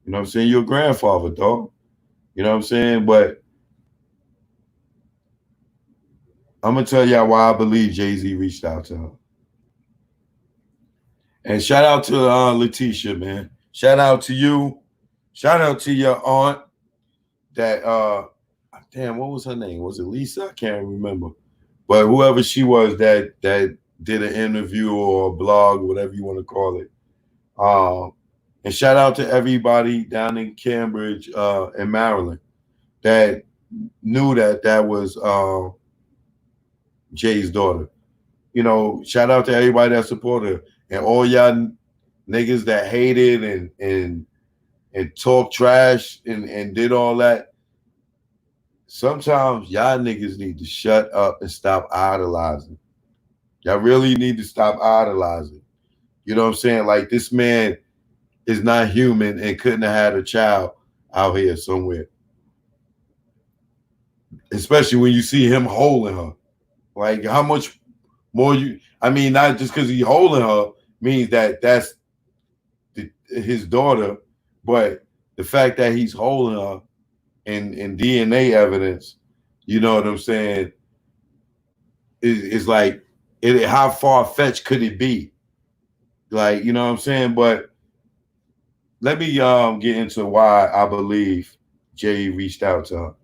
You know what I'm saying? Your grandfather, dog. You know what I'm saying? But I'm going to tell y'all why I believe Jay-Z reached out to her. And shout out to Letitia, man. Shout out to you. Shout out to your aunt that damn, what was her name? Was it Lisa? I can't remember. But whoever she was that did an interview or a blog, whatever you want to call it. And shout out to everybody down in Cambridge, in Maryland, that knew that was Jay's daughter. You know, shout out to everybody that supported her, and all y'all niggas that hated and talk trash and did all that. Sometimes y'all niggas need to shut up and stop idolizing. Y'all really need to stop idolizing. You know what I'm saying? Like, this man is not human and couldn't have had a child out here somewhere. Especially when you see him holding her. Like, how much more I mean, not just because he's holding her means that that's his daughter, but the fact that he's holding her and DNA evidence, you know what I'm saying, is like, how far-fetched could it be? Like, you know what I'm saying? But let me get into why I believe Jay reached out to her.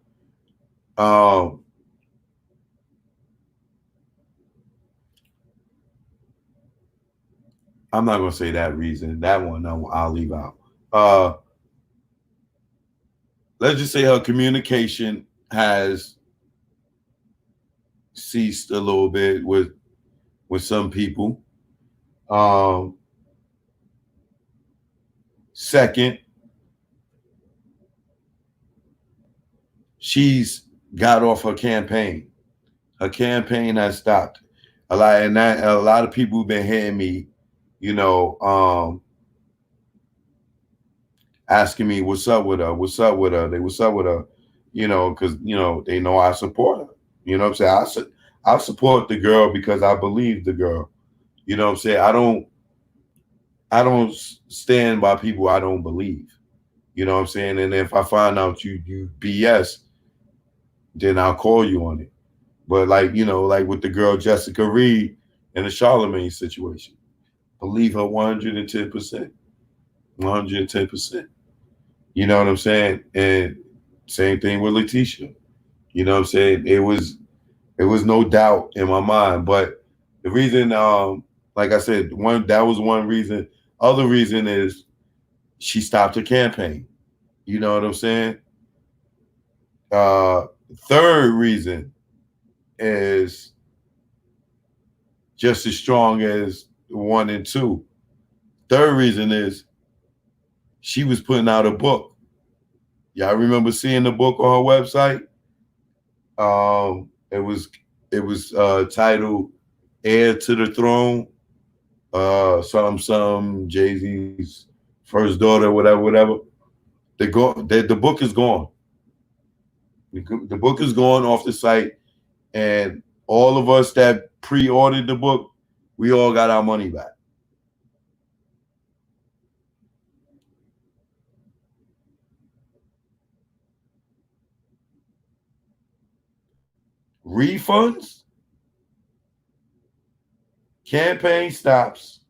I'm not gonna say that reason. That one, no, I'll leave out. Let's just say her communication has ceased a little bit with some people. Second, she's got off her campaign. Her campaign has stopped. A lot of people have been hitting me, you know, asking me what's up with her, what's up with her, you know, because you know they know I support her. You know what I'm saying? I support the girl because I believe the girl. You know what I'm saying? I don't stand by people I don't believe. You know what I'm saying? And if I find out you BS, then I'll call you on it. But like, you know, like with the girl Jessica Reed and the Charlemagne situation, believe her 110%. 110%. You know what I'm saying? And same thing with Letitia. You know what I'm saying? It was no doubt in my mind. But the reason, like I said, that was one reason. Other reason is she stopped her campaign. You know what I'm saying? Third reason is just as strong as 1 and 2. Third reason is she was putting out a book. Y'all remember seeing the book on her website? It was titled "Heir to the Throne." Some Jay-Z's first daughter, whatever. The book is gone. The book is gone off the site, and all of us that pre-ordered the book, we all got our money back. Refunds, campaign stops,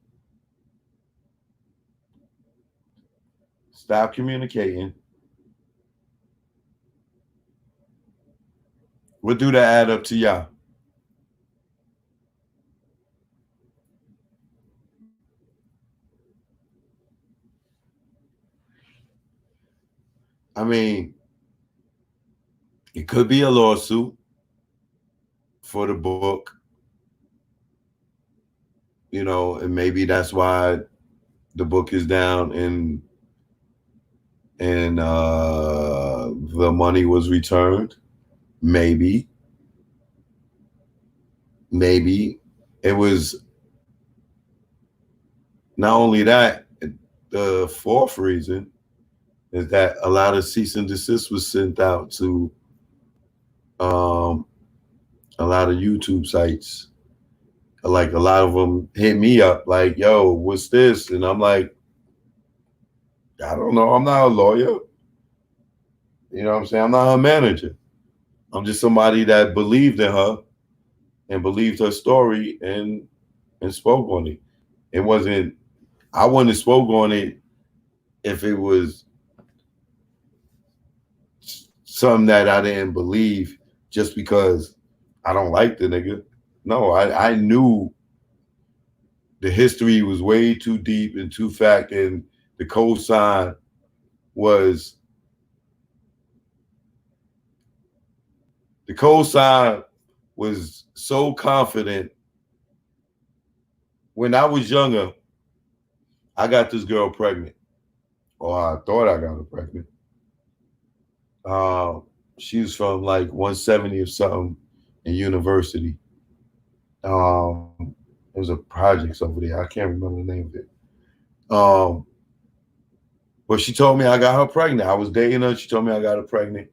stop communicating. What do that add up to y'all? I mean, it could be a lawsuit for the book, you know, and maybe that's why the book is down and the money was returned. Maybe it was not only that. The fourth reason is that a lot of cease and desist was sent out to a lot of YouTube sites. Like, a lot of them hit me up like, yo, what's this? And I'm like, I don't know. I'm not a lawyer. You know what I'm saying? I'm not her manager. I'm just somebody that believed in her and believed her story and spoke on it. It wasn't, I wouldn't have spoke on it if it was something that I didn't believe just because I don't like the nigga. No, I knew the history was way too deep and too fact, and the cosign was the cosign was so confident. When I was younger, I got this girl pregnant, or I thought I got her pregnant. Uh, she was from like 170 or something in university. It was a projects over there. I can't remember the name of it. Um, but she told me I got her pregnant. I was dating her. She told me I got her pregnant.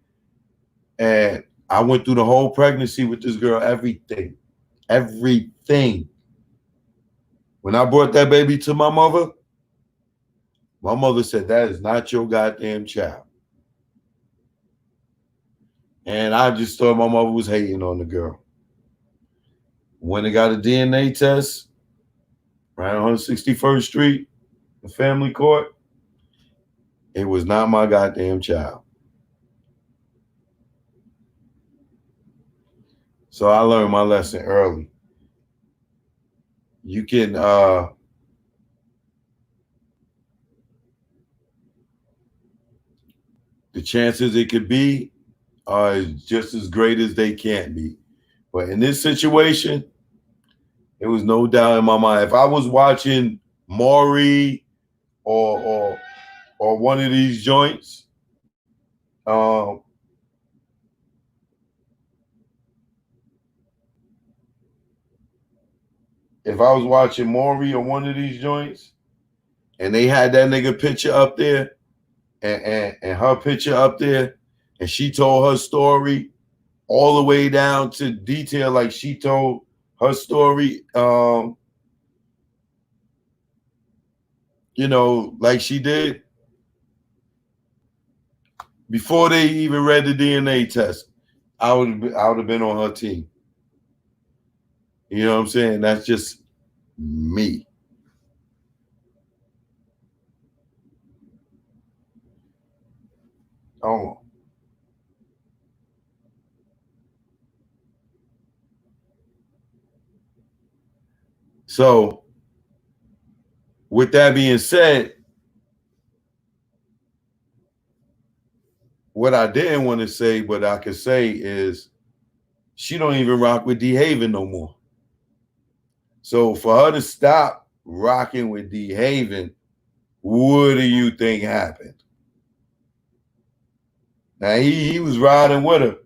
And I went through the whole pregnancy with this girl, everything. Everything. When I brought that baby to my mother said, that is not your goddamn child. And I just thought my mother was hating on the girl. When they got a DNA test, right on 161st Street, the family court, it was not my goddamn child. So I learned my lesson early. You can the chances it could be are just as great as they can be. But in this situation, it was no doubt in my mind. If I was watching Maury or one of these joints, if I was watching Maury or one of these joints, and they had that nigga picture up there, and her picture up there, and she told her story all the way down to detail like she told her story, like she did before they even read the DNA test, I would have been on her team. You know what I'm saying? That's just me. Oh. So, with that being said, what I didn't want to say, but I could say is she don't even rock with D Haven no more. So for her to stop rocking with D Haven, what do you think happened? Now he was riding with her.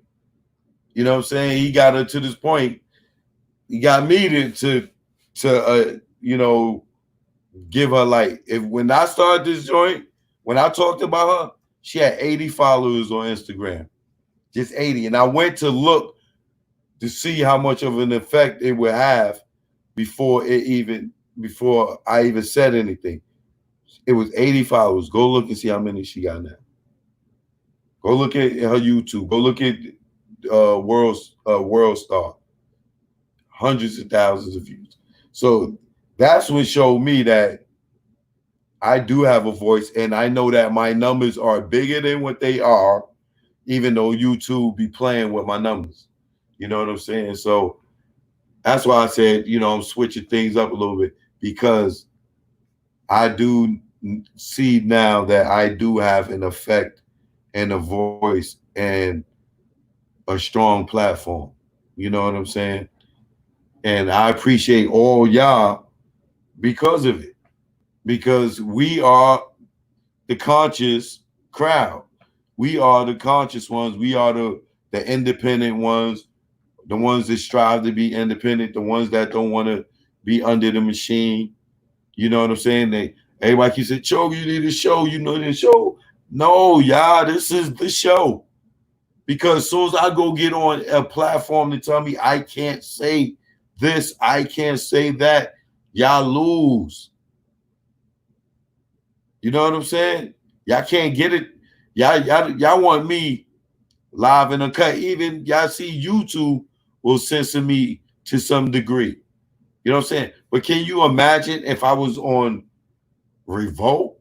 You know what I'm saying? He got her to this point. He got me to give her like, if when I started this joint, when I talked about her, she had 80 followers on Instagram. Just 80. And I went to look to see how much of an effect it would have before I even said anything. It was 80 followers. Go look and see how many she got now. Go look at her YouTube. Go look at World Star. Hundreds of thousands of views. So that's what showed me that I do have a voice, and I know that my numbers are bigger than what they are, even though YouTube be playing with my numbers. You know what I'm saying? So that's why I said, I'm switching things up a little bit, because I do see now that I do have an effect and a voice and a strong platform. You know what I'm saying? And I appreciate all y'all because of it, because we are the conscious crowd. We are the conscious ones. We are the independent ones, the ones that strive to be independent, the ones that don't want to be under the machine. You know what I'm saying? Everybody keeps saying, Cho, you need a show. You know the show. No, y'all, this is the show. Because as soon as I go get on a platform to tell me I can't say this, I can't say that, y'all lose. You know what I'm saying? Y'all can't get it. Y'all want me live and uncut. Even y'all see YouTube will censor me to some degree. You know what I'm saying? But can you imagine if I was on Revolt?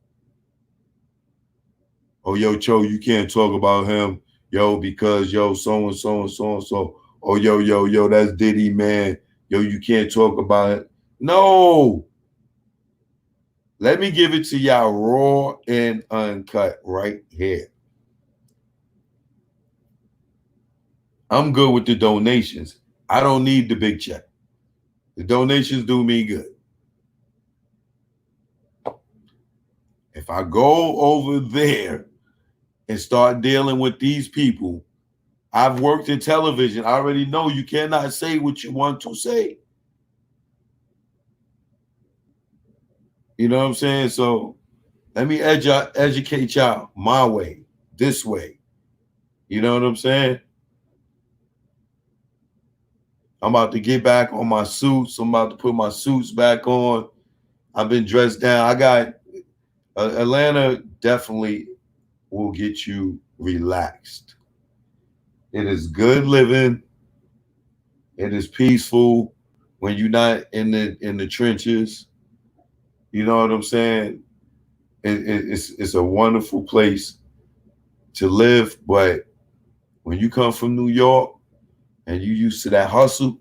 Oh, yo, Cho, you can't talk about him. yo, because yo, so and so and so and so. Oh, yo, that's Diddy, man. Yo, you can't talk about it. No. Let me give it to y'all raw and uncut right here. I'm good with the donations. I don't need the big check. The donations do me good. If I go over there and start dealing with these people, I've worked in television. I already know you cannot say what you want to say. You know what I'm saying? So let me educate y'all my way, this way. You know what I'm saying? I'm about to get back on my suits. I'm about to put my suits back on. I've been dressed down. I got Atlanta definitely will get you relaxed. It is good living. It is peaceful when you're not in the trenches. You know what I'm saying? It's a wonderful place to live, but when you come from New York and you used to that hustle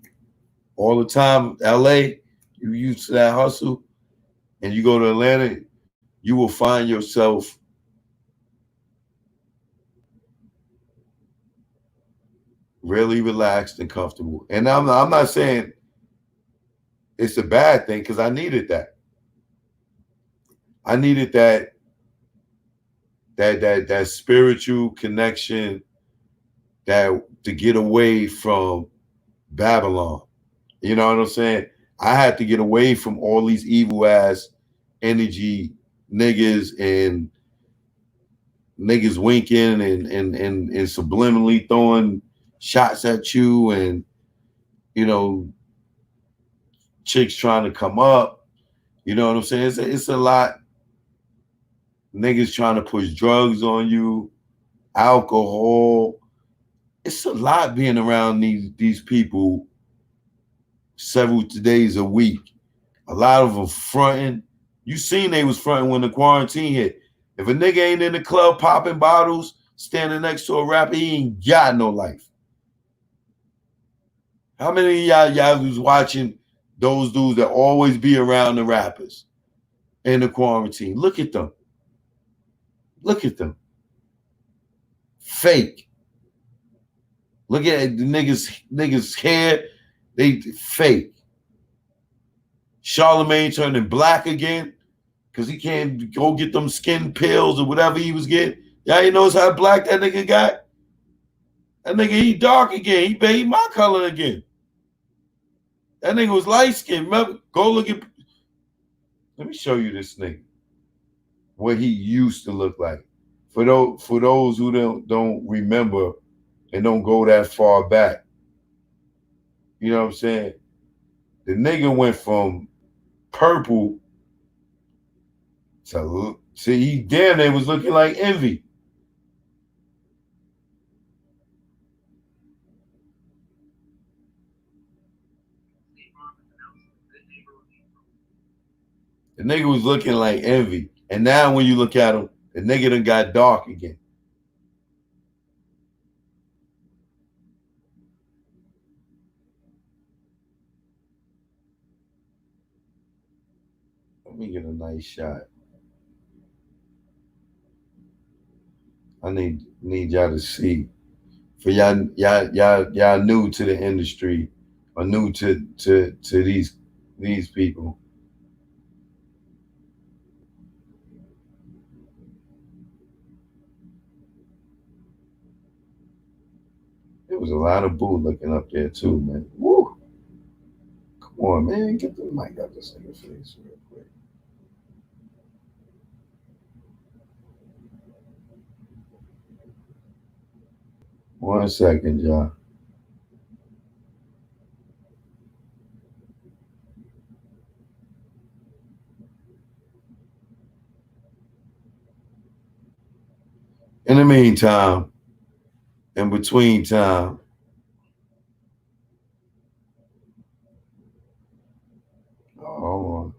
all the time, LA, you used to that hustle, and you go to Atlanta, you will find yourself really relaxed and comfortable. And I'm not saying it's a bad thing because I needed that. I needed that spiritual connection that to get away from Babylon. You know what I'm saying? I had to get away from all these evil ass energy niggas and niggas winking and subliminally throwing shots at you and you know chicks trying to come up. You know what I'm saying? It's a lot. Niggas trying to push drugs on you, alcohol. It's a lot being around these people several days a week. A lot of them fronting. You seen they was fronting when the quarantine hit. If a nigga ain't in the club popping bottles, standing next to a rapper, he ain't got no life. How many of y'all was watching those dudes that always be around the rappers in the quarantine? Look at them. Look at them. Fake. Look at the niggas hair. They fake. Charlemagne turning black again because he can't go get them skin pills or whatever he was getting. Y'all ain't notice how black that nigga got? That nigga, he dark again. He my color again. That nigga was light skinned. Remember? Go look at. Let me show you this nigga. What he used to look like. For those who don't remember and don't go that far back. You know what I'm saying? The nigga went from purple to he damn they was looking like Envy. The nigga was looking like Envy. And now when you look at him, the nigga done got dark again. Let me get a nice shot. I need y'all to see. For y'all new to the industry or new to these people. There was a lot of boo looking up there too, man. Woo! Come on, man. Get the mic out this nigga's face real quick. One second, y'all. In the meantime, in between time, oh,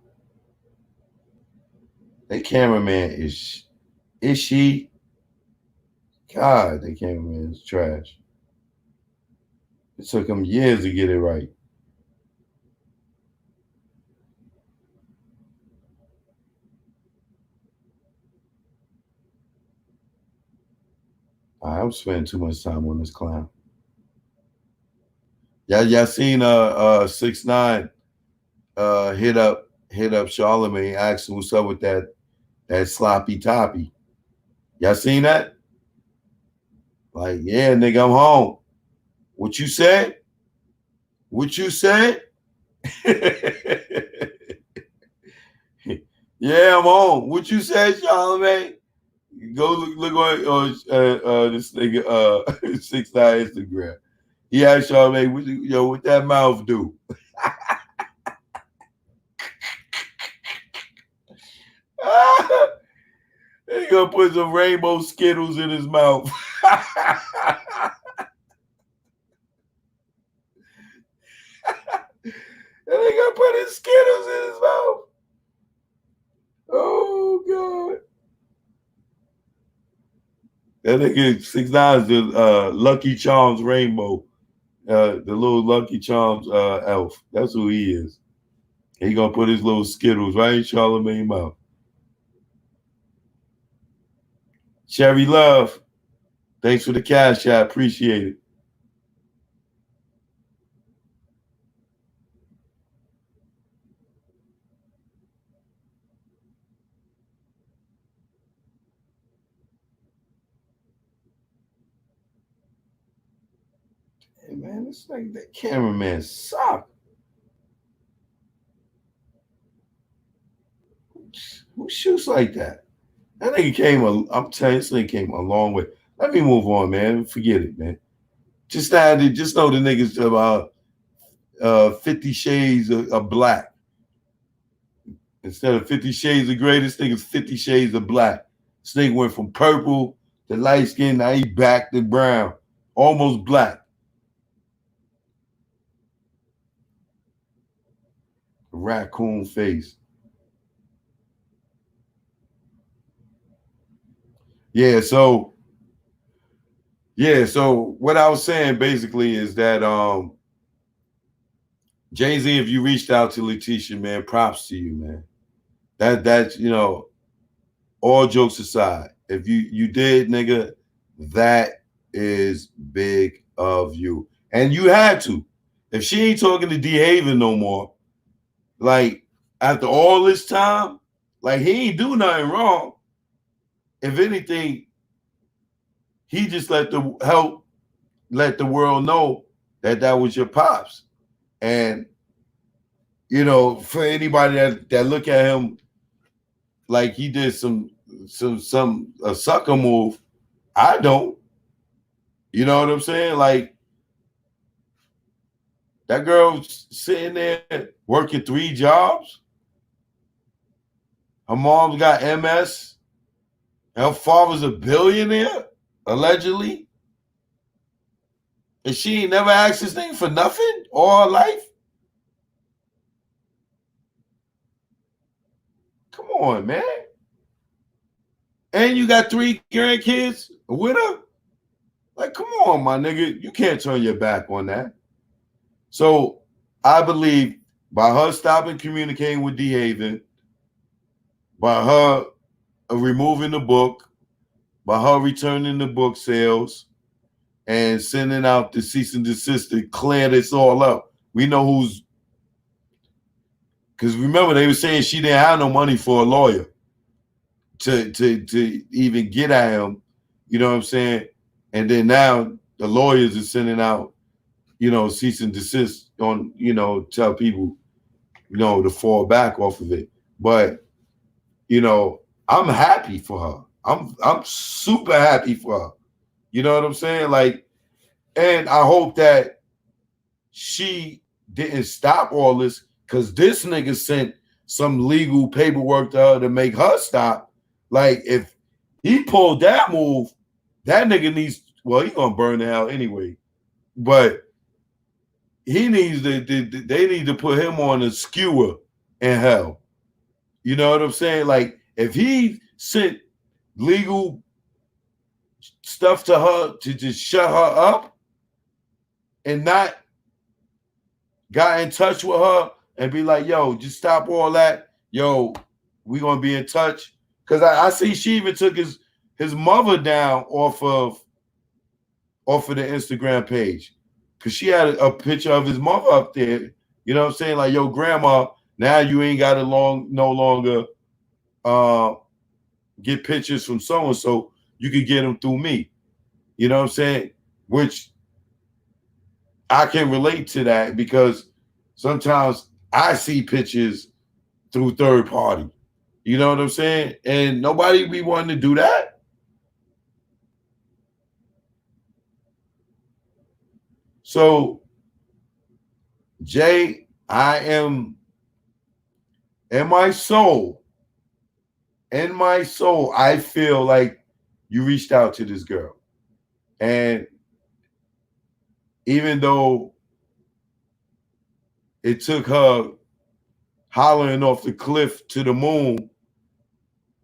that cameraman is she? God, the cameraman is trash. It took him years to get it right. I'm spending too much time on this clown. Y'all seen 6ix9ine hit up Charlamagne, asking what's up with that sloppy toppy. Y'all seen that? Like, yeah, nigga, I'm home. What you said? What you said? Yeah, I'm home. What you said, Charlamagne? Go look on this nigga 6ix9ine Instagram. He asked Charlamagne, what that mouth do? He gonna put some rainbow Skittles in his mouth. And they gonna put his Skittles in his mouth. Oh God. That nigga 6ix9ine's the Lucky Charms rainbow. The little Lucky Charms elf. That's who he is. He gonna put his little Skittles right in Charlamagne's mouth. Cherry Love. Thanks for the cash, I appreciate it. Hey man, this like that cameraman suck. Who shoots like that? That nigga I'm telling you, this nigga came a long way. Let me move on, man. Forget it, man. Just know the niggas about 50 shades of black. Instead of 50 shades of gray, this nigga's 50 shades of black. This nigga went from purple to light skin, now he back to brown. Almost black. Raccoon face. So what I was saying basically is that Jay-Z, if you reached out to Letitia, man, props to you, man. That's all jokes aside, if you did, nigga, that is big of you. And you had to. If she ain't talking to D Haven no more, like after all this time, like he ain't do nothing wrong. If anything, he just let the world know that was your pops. And for anybody that look at him like he did a sucker move, I don't. You know what I'm saying? Like that girl's sitting there working 3 jobs. Her mom's got MS. Her father's a billionaire, allegedly. And she ain't never asked this thing for nothing all her life. Come on, man. And you got 3 grandkids with her? Like, come on, my nigga. You can't turn your back on that. So I believe by her stopping communicating with D Haven, by her removing the book, by her returning the book sales, and sending out the cease and desist to clear this all up. We know who's, because remember they were saying she didn't have no money for a lawyer to even get at him. You know what I'm saying? And then now the lawyers are sending out, cease and desist on, tell people, to fall back off of it. But, I'm happy for her. I'm super happy for her. You know what I'm saying? Like, and I hope that she didn't stop all this because this nigga sent some legal paperwork to her to make her stop. Like, if he pulled that move, that nigga needs, he gonna burn the hell anyway. But he needs they need to put him on a skewer in hell. You know what I'm saying? Like, if he sent legal stuff to her to just shut her up and not got in touch with her and be like, yo, just stop all that. Yo, we gonna be in touch. Cause I see she even took his mother down off of the Instagram page. Cause she had a picture of his mother up there. You know what I'm saying? Like, yo, grandma, now you ain't got to no longer get pictures from so-and-so. You could get them through me. You know what I'm saying? Which I can relate to that because sometimes I see pictures through third party. You know what I'm saying? And nobody be wanting to do that. So, Jay, I am in my soul, I feel like you reached out to this girl. And even though it took her hollering off the cliff to the moon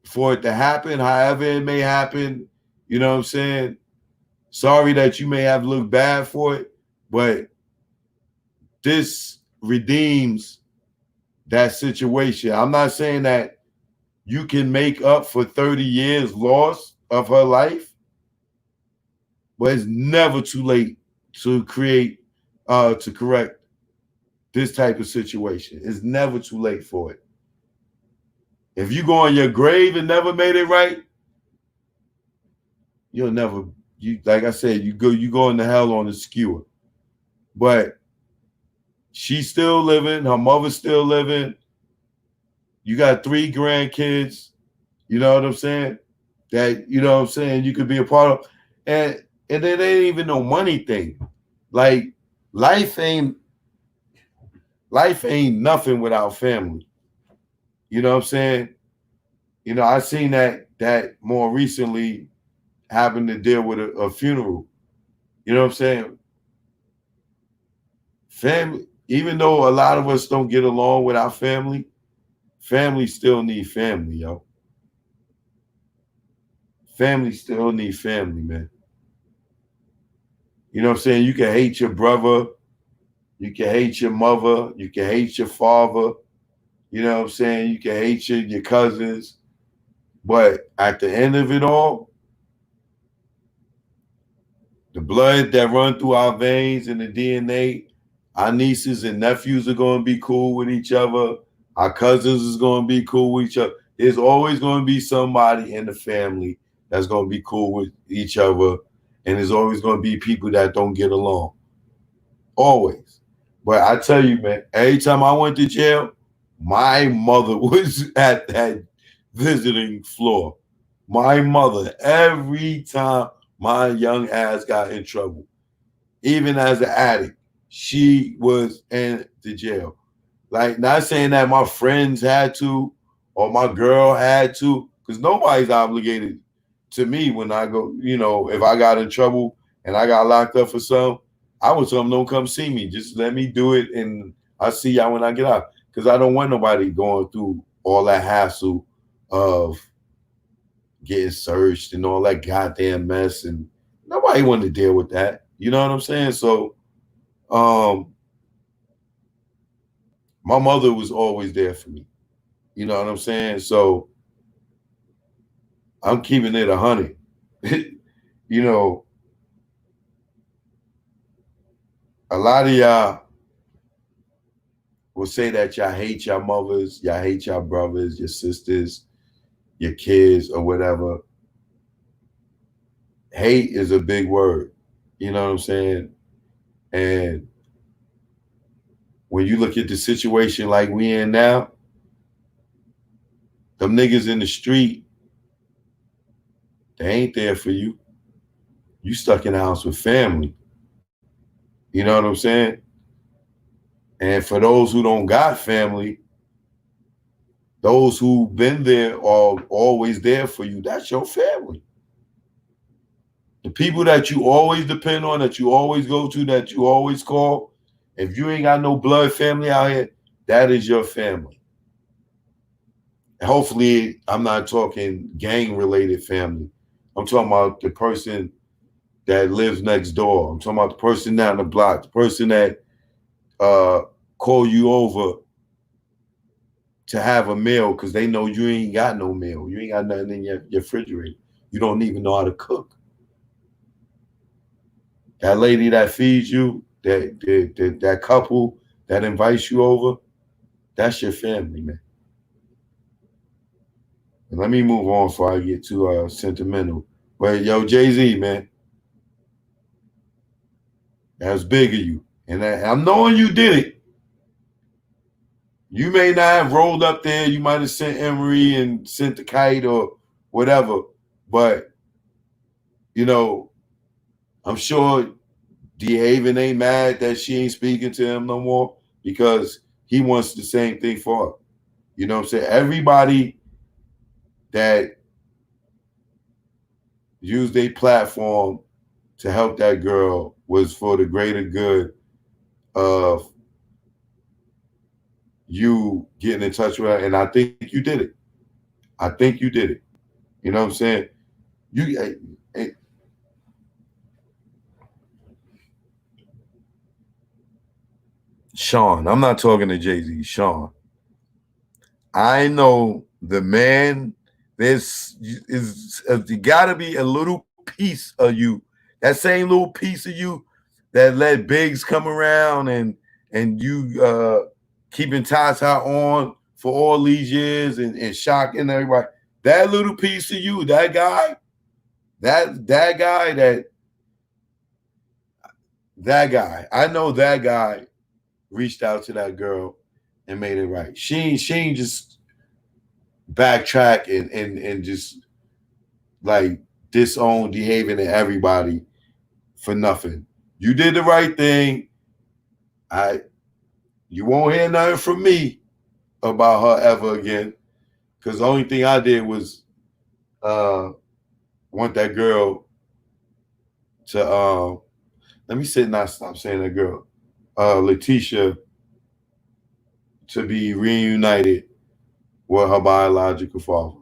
for it to happen, however it may happen, you know what I'm saying? Sorry that you may have looked bad for it, but this redeems that situation. I'm not saying that you can make up for 30 years loss of her life, but it's never too late to correct this type of situation. It's never too late for it. If you go on your grave and never made it right, you'll never, like I said, you go into hell on a skewer. But she's still living, her mother's still living. You got 3 grandkids, you know what I'm saying? That, you know what I'm saying, you could be a part of. And it ain't even no money thing. Like, life ain't nothing without family. You know what I'm saying? You know, I seen that more recently having to deal with a funeral. You know what I'm saying? Family, even though a lot of us don't get along with our family still need family, yo. Family still need family, man. You know what I'm saying? You can hate your brother, you can hate your mother, you can hate your father. You know what I'm saying? You can hate your cousins. But at the end of it all, the blood that run through our veins and the DNA, our nieces and nephews are going to be cool with each other. Our cousins is going to be cool with each other. There's always going to be somebody in the family that's going to be cool with each other. And there's always going to be people that don't get along. Always. But I tell you, man, every time I went to jail, my mother was at that visiting floor. My mother, every time my young ass got in trouble, even as an addict, she was in the jail. Like, not saying that my friends had to or my girl had to, because nobody's obligated to me when I go, you know, if I got in trouble and I got locked up for something, I would tell them, don't come see me. Just let me do it and I'll see y'all when I get out. Because I don't want nobody going through all that hassle of getting searched and all that goddamn mess. And nobody wanted to deal with that. You know what I'm saying? So my mother was always there for me. You know what I'm saying? So I'm keeping it 100. You know, a lot of y'all will say that y'all hate your mothers, y'all hate your brothers, your sisters, your kids, or whatever. Hate is a big word. You know what I'm saying? And when you look at the situation like we in now, them niggas in the street, they ain't there for you. You stuck in the house with family. You know what I'm saying? And for those who don't got family, those who've been there are always there for you. That's your family. The people that you always depend on, that you always go to, that you always call, if you ain't got no blood family out here, that is your family. Hopefully, I'm not talking gang-related family. I'm talking about the person that lives next door. I'm talking about the person down the block, the person that call you over to have a meal because they know you ain't got no meal. You ain't got nothing in your refrigerator. You don't even know how to cook. That lady that feeds you, that couple that invites you over, that's your family, man. And let me move on before I get too sentimental. But yo, Jay-Z, man, that was big of you. And I'm knowing you did it. You may not have rolled up there. You might have sent Emery and sent the kite or whatever. But, you know, I'm sure D. Haven ain't mad that she ain't speaking to him no more because he wants the same thing for her. You know what I'm saying? Everybody that used a platform to help that girl was for the greater good of you getting in touch with her. And I think you did it. I think you did it. You know what I'm saying? You, Sean, I'm not talking to Jay-Z, Sean. I know the man, there's gotta be a little piece of you, that same little piece of you that let Biggs come around and you keeping Tata on for all these years and shocking everybody. That little piece of you, that guy, that guy, that guy. I know that guy reached out to that girl and made it right. She ain't just backtrack and just like disown behaving to everybody for nothing. You did the right thing. You won't hear nothing from me about her ever again. Because the only thing I did was want that girl to let me say not stop saying that girl. Letitia to be reunited with her biological father.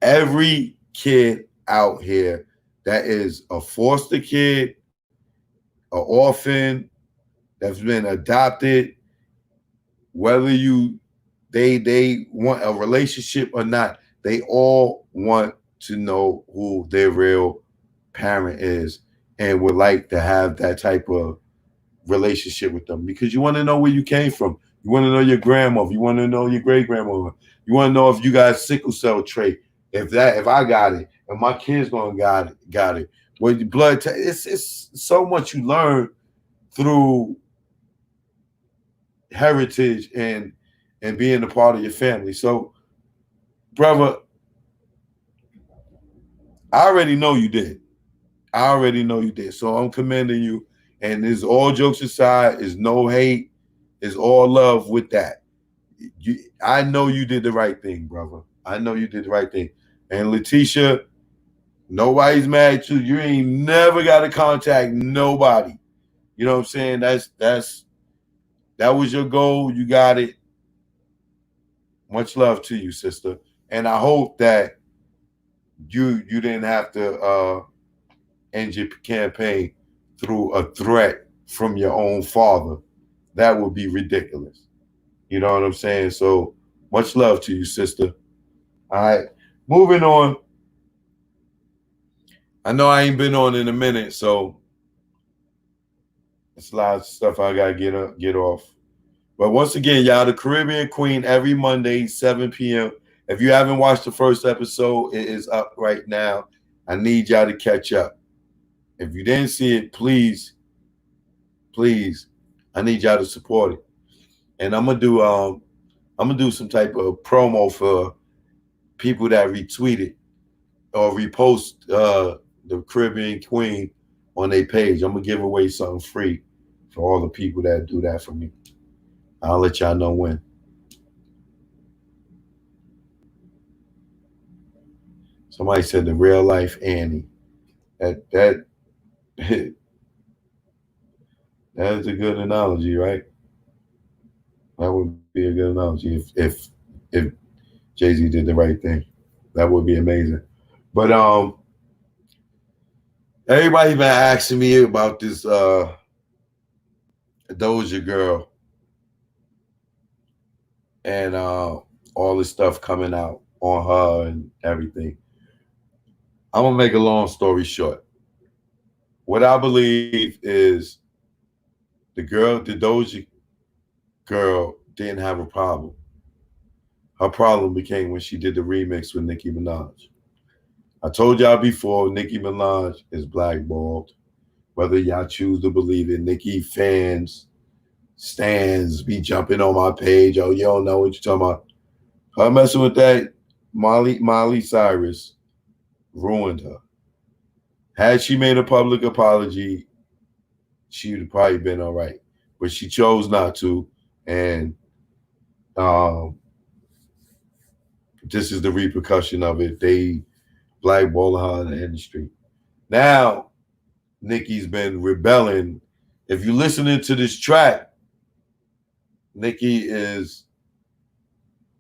Every kid out here that is a foster kid, an orphan, that's been adopted, whether they want a relationship or not, they all want to know who their real parent is and would like to have that type of relationship with them because you want to know where you came from. You want to know your grandmother. You want to know your great grandmother. You want to know if you got sickle cell trait. If I got it, and my kids gonna got it. With blood, it's so much you learn through heritage and being a part of your family. So, brother, I already know you did. I already know you did. So I'm commending you. And it's all jokes aside, is no hate, is all love with that. I know you did the right thing, brother. I know you did the right thing. And Letitia, nobody's mad at you. You ain't never got to contact nobody. You know what I'm saying? That was your goal. You got it. Much love to you, sister. And I hope that you didn't have to end your campaign through a threat from your own father. That would be ridiculous. You know what I'm saying? So much love to you, sister. All right. Moving on. I know I ain't been on in a minute, so it's a lot of stuff I gotta get off. But once again, y'all, the Caribbean Queen every Monday, 7 p.m. If you haven't watched the first episode, it is up right now. I need y'all to catch up. If you didn't see it, please, I need y'all to support it. And I'm gonna do some type of promo for people that retweet it or repost the Caribbean Queen on their page. I'm gonna give away something free for all the people that do that for me. I'll let y'all know when. Somebody said the real life Annie. That that is a good analogy, right? That would be a good analogy if Jay-Z did the right thing. That would be amazing. But Everybody been asking me about this Doja girl and all this stuff coming out on her and everything. I'm gonna make a long story short. What I believe is the Doja girl didn't have a problem. Her problem became when she did the remix with Nicki Minaj. I told y'all before, Nicki Minaj is blackballed. Whether y'all choose to believe it, Nicki fans, stands be jumping on my page. Oh, you don't know what you're talking about. Her messing with that Molly Cyrus ruined her. Had she made a public apology, she would have probably been all right. But she chose not to, and um, this is the repercussion of it. They blackball her in the industry. Now, Nicki's been rebelling. If you're listening to this track, Nicki is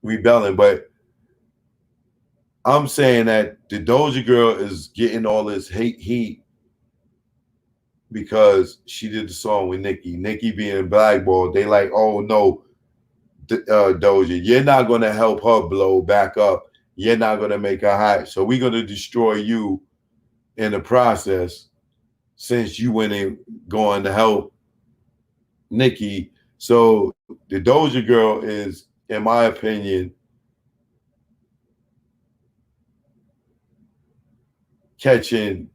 rebelling, but I'm saying that the Doja girl is getting all this heat because she did the song with Nicki. Nicki being blackballed, they like, oh no, Doja, you're not gonna help her blow back up. You're not gonna make her hot. So we're gonna destroy you in the process since you went in going to help Nicki. So the Doja girl is, in my opinion, catching.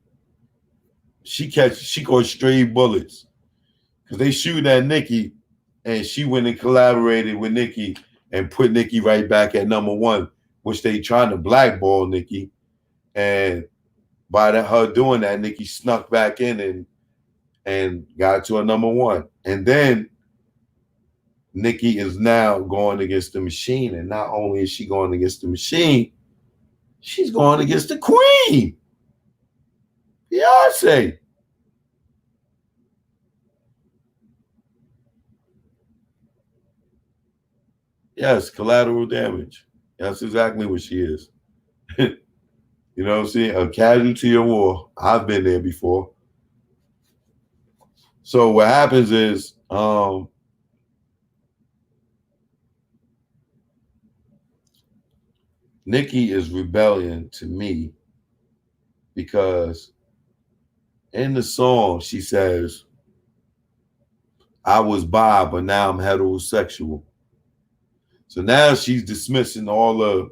She caught stray bullets because they shoot at Nicki, and she went and collaborated with Nicki and put Nicki right back at number one, which they trying to blackball Nicki. And by her doing that, Nicki snuck back in and got to a number one. And then Nicki is now going against the machine. And not only is she going against the machine, she's going against the queen, Beyonce. Yes, collateral damage. That's exactly what she is. You know what I'm saying? A casualty of war. I've been there before. So what happens is Nicki is rebellion to me because in the song she says, I was bi, but now I'm heterosexual. So now she's dismissing all of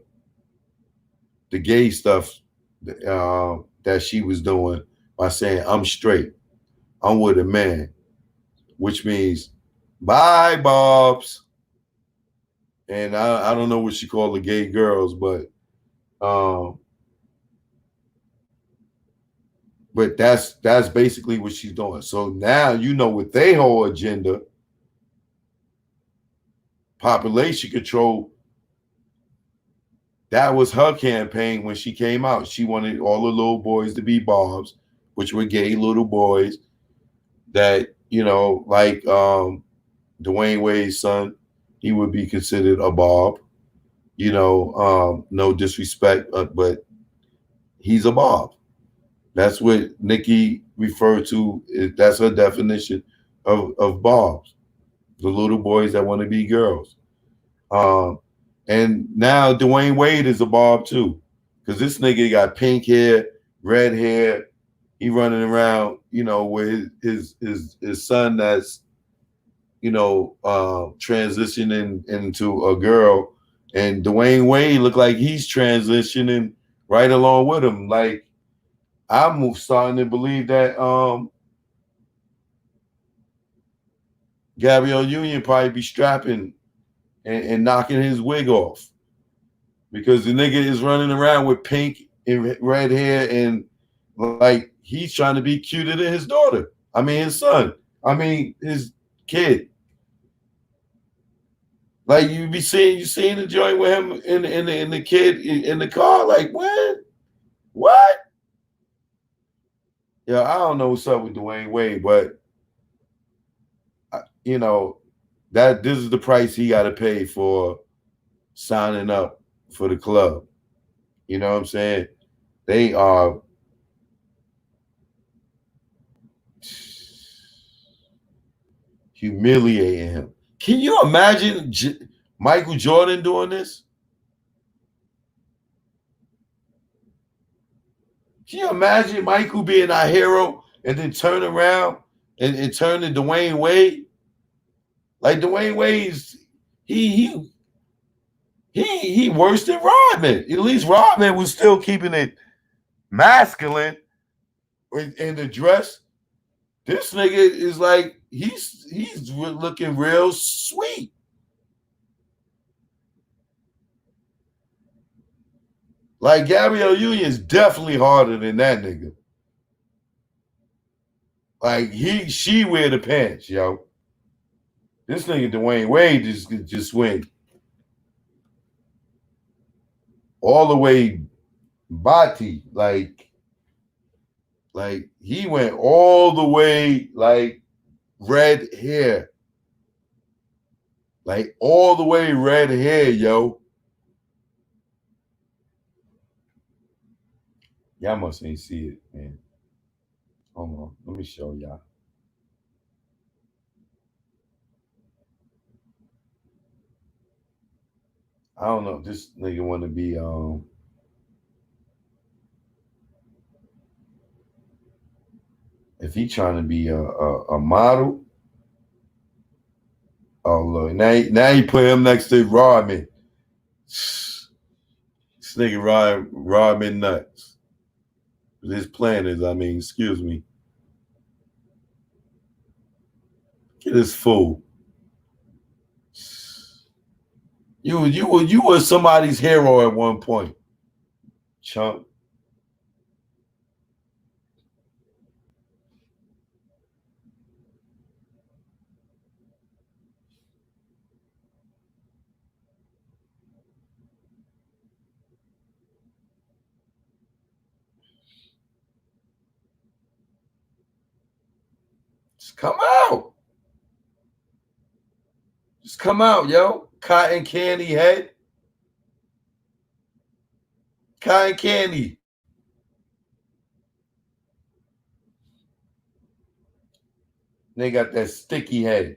the gay stuff that she was doing by saying, I'm straight. I'm with a man, which means bye, Bobs. And I don't know what she called the gay girls, um, but that's basically what she's doing. So now you know with their whole agenda, population control, that was her campaign when she came out. She wanted all the little boys to be Bobs, which were gay little boys that, you know, like Dwayne Wade's son, he would be considered a Bob. You know, no disrespect, but he's a Bob. That's what Nicki referred to. That's her definition of Bobs, the little boys that want to be girls. Um, and now Dwayne Wade is a Bob too, because this nigga got pink hair, red hair. He running around, you know, with his son that's, you know, transitioning into a girl, and Dwayne Wade look like he's transitioning right along with him. Like I'm starting to believe that Gabrielle Union probably be strapping and knocking his wig off because the nigga is running around with pink and red hair and like he's trying to be cuter than his daughter. I mean his son. I mean his kid. Like you seeing the joint with him in the kid in the car. Like what? Yeah, I don't know what's up with Dwayne Wade, but you know that this is the price he got to pay for signing up for the club. You know what I'm saying? They are humiliating him. Can you imagine Michael Jordan doing this? Can you imagine Michael being our hero and then turn around and turn to Dwayne Wade? Like Dwayne Wade's he worse than Rodman. At least Rodman was still keeping it masculine in the dress. This nigga is like he's looking real sweet. Like Gabrielle Union's definitely harder than that nigga. Like she wear the pants, yo. This nigga Dwayne Wade just went all the way body, like he went all the way like red hair. Like all the way red hair, yo. Y'all must ain't see it, man. Hold on, let me show y'all. I don't know. This nigga want to be if he trying to be a model. Oh look, now you put him next to Rodman. This nigga Rodman nuts. His plan is, excuse me. Get this fool. You were somebody's hero at one point, chump. Just come out. Just come out, yo. Cotton candy head. Cotton candy. They got that sticky head.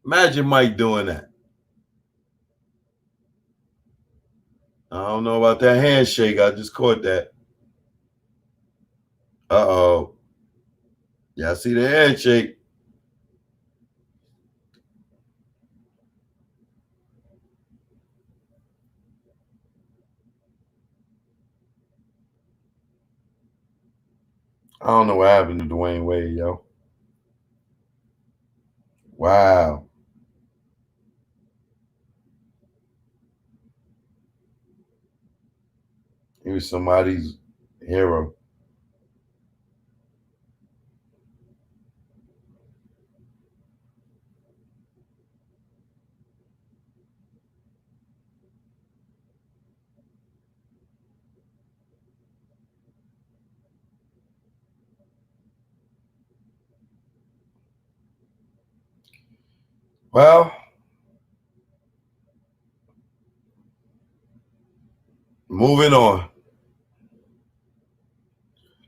Imagine Mike doing that. I don't know about that handshake. I just caught that. Uh-oh. Y'all see the handshake? I don't know what happened to Dwayne Wade, yo. Wow. He was somebody's hero. Well, moving on.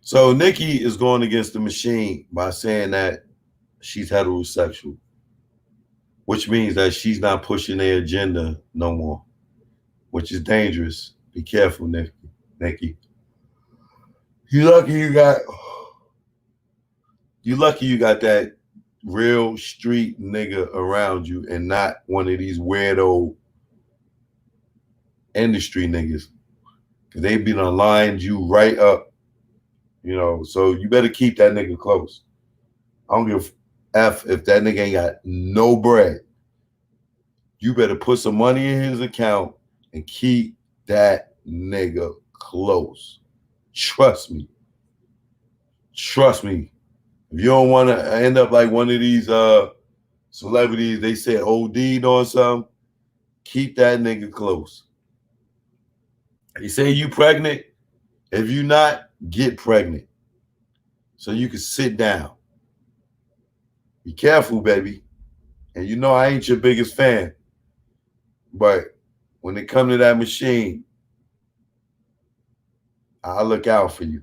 So Nikki is going against the machine by saying that she's heterosexual, which means that she's not pushing their agenda no more, which is dangerous. Be careful, Nikki. You lucky you got that real street nigga around you and not one of these weirdo industry niggas. Cause they be done lined you right up, so you better keep that nigga close. I don't give a F if that nigga ain't got no bread. You better put some money in his account and keep that nigga close. Trust me. If you don't want to end up like one of these celebrities, they said OD'd on something, keep that nigga close. You say you pregnant? If you not, get pregnant. So you can sit down. Be careful, baby. And I ain't your biggest fan. But when it comes to that machine, I look out for you.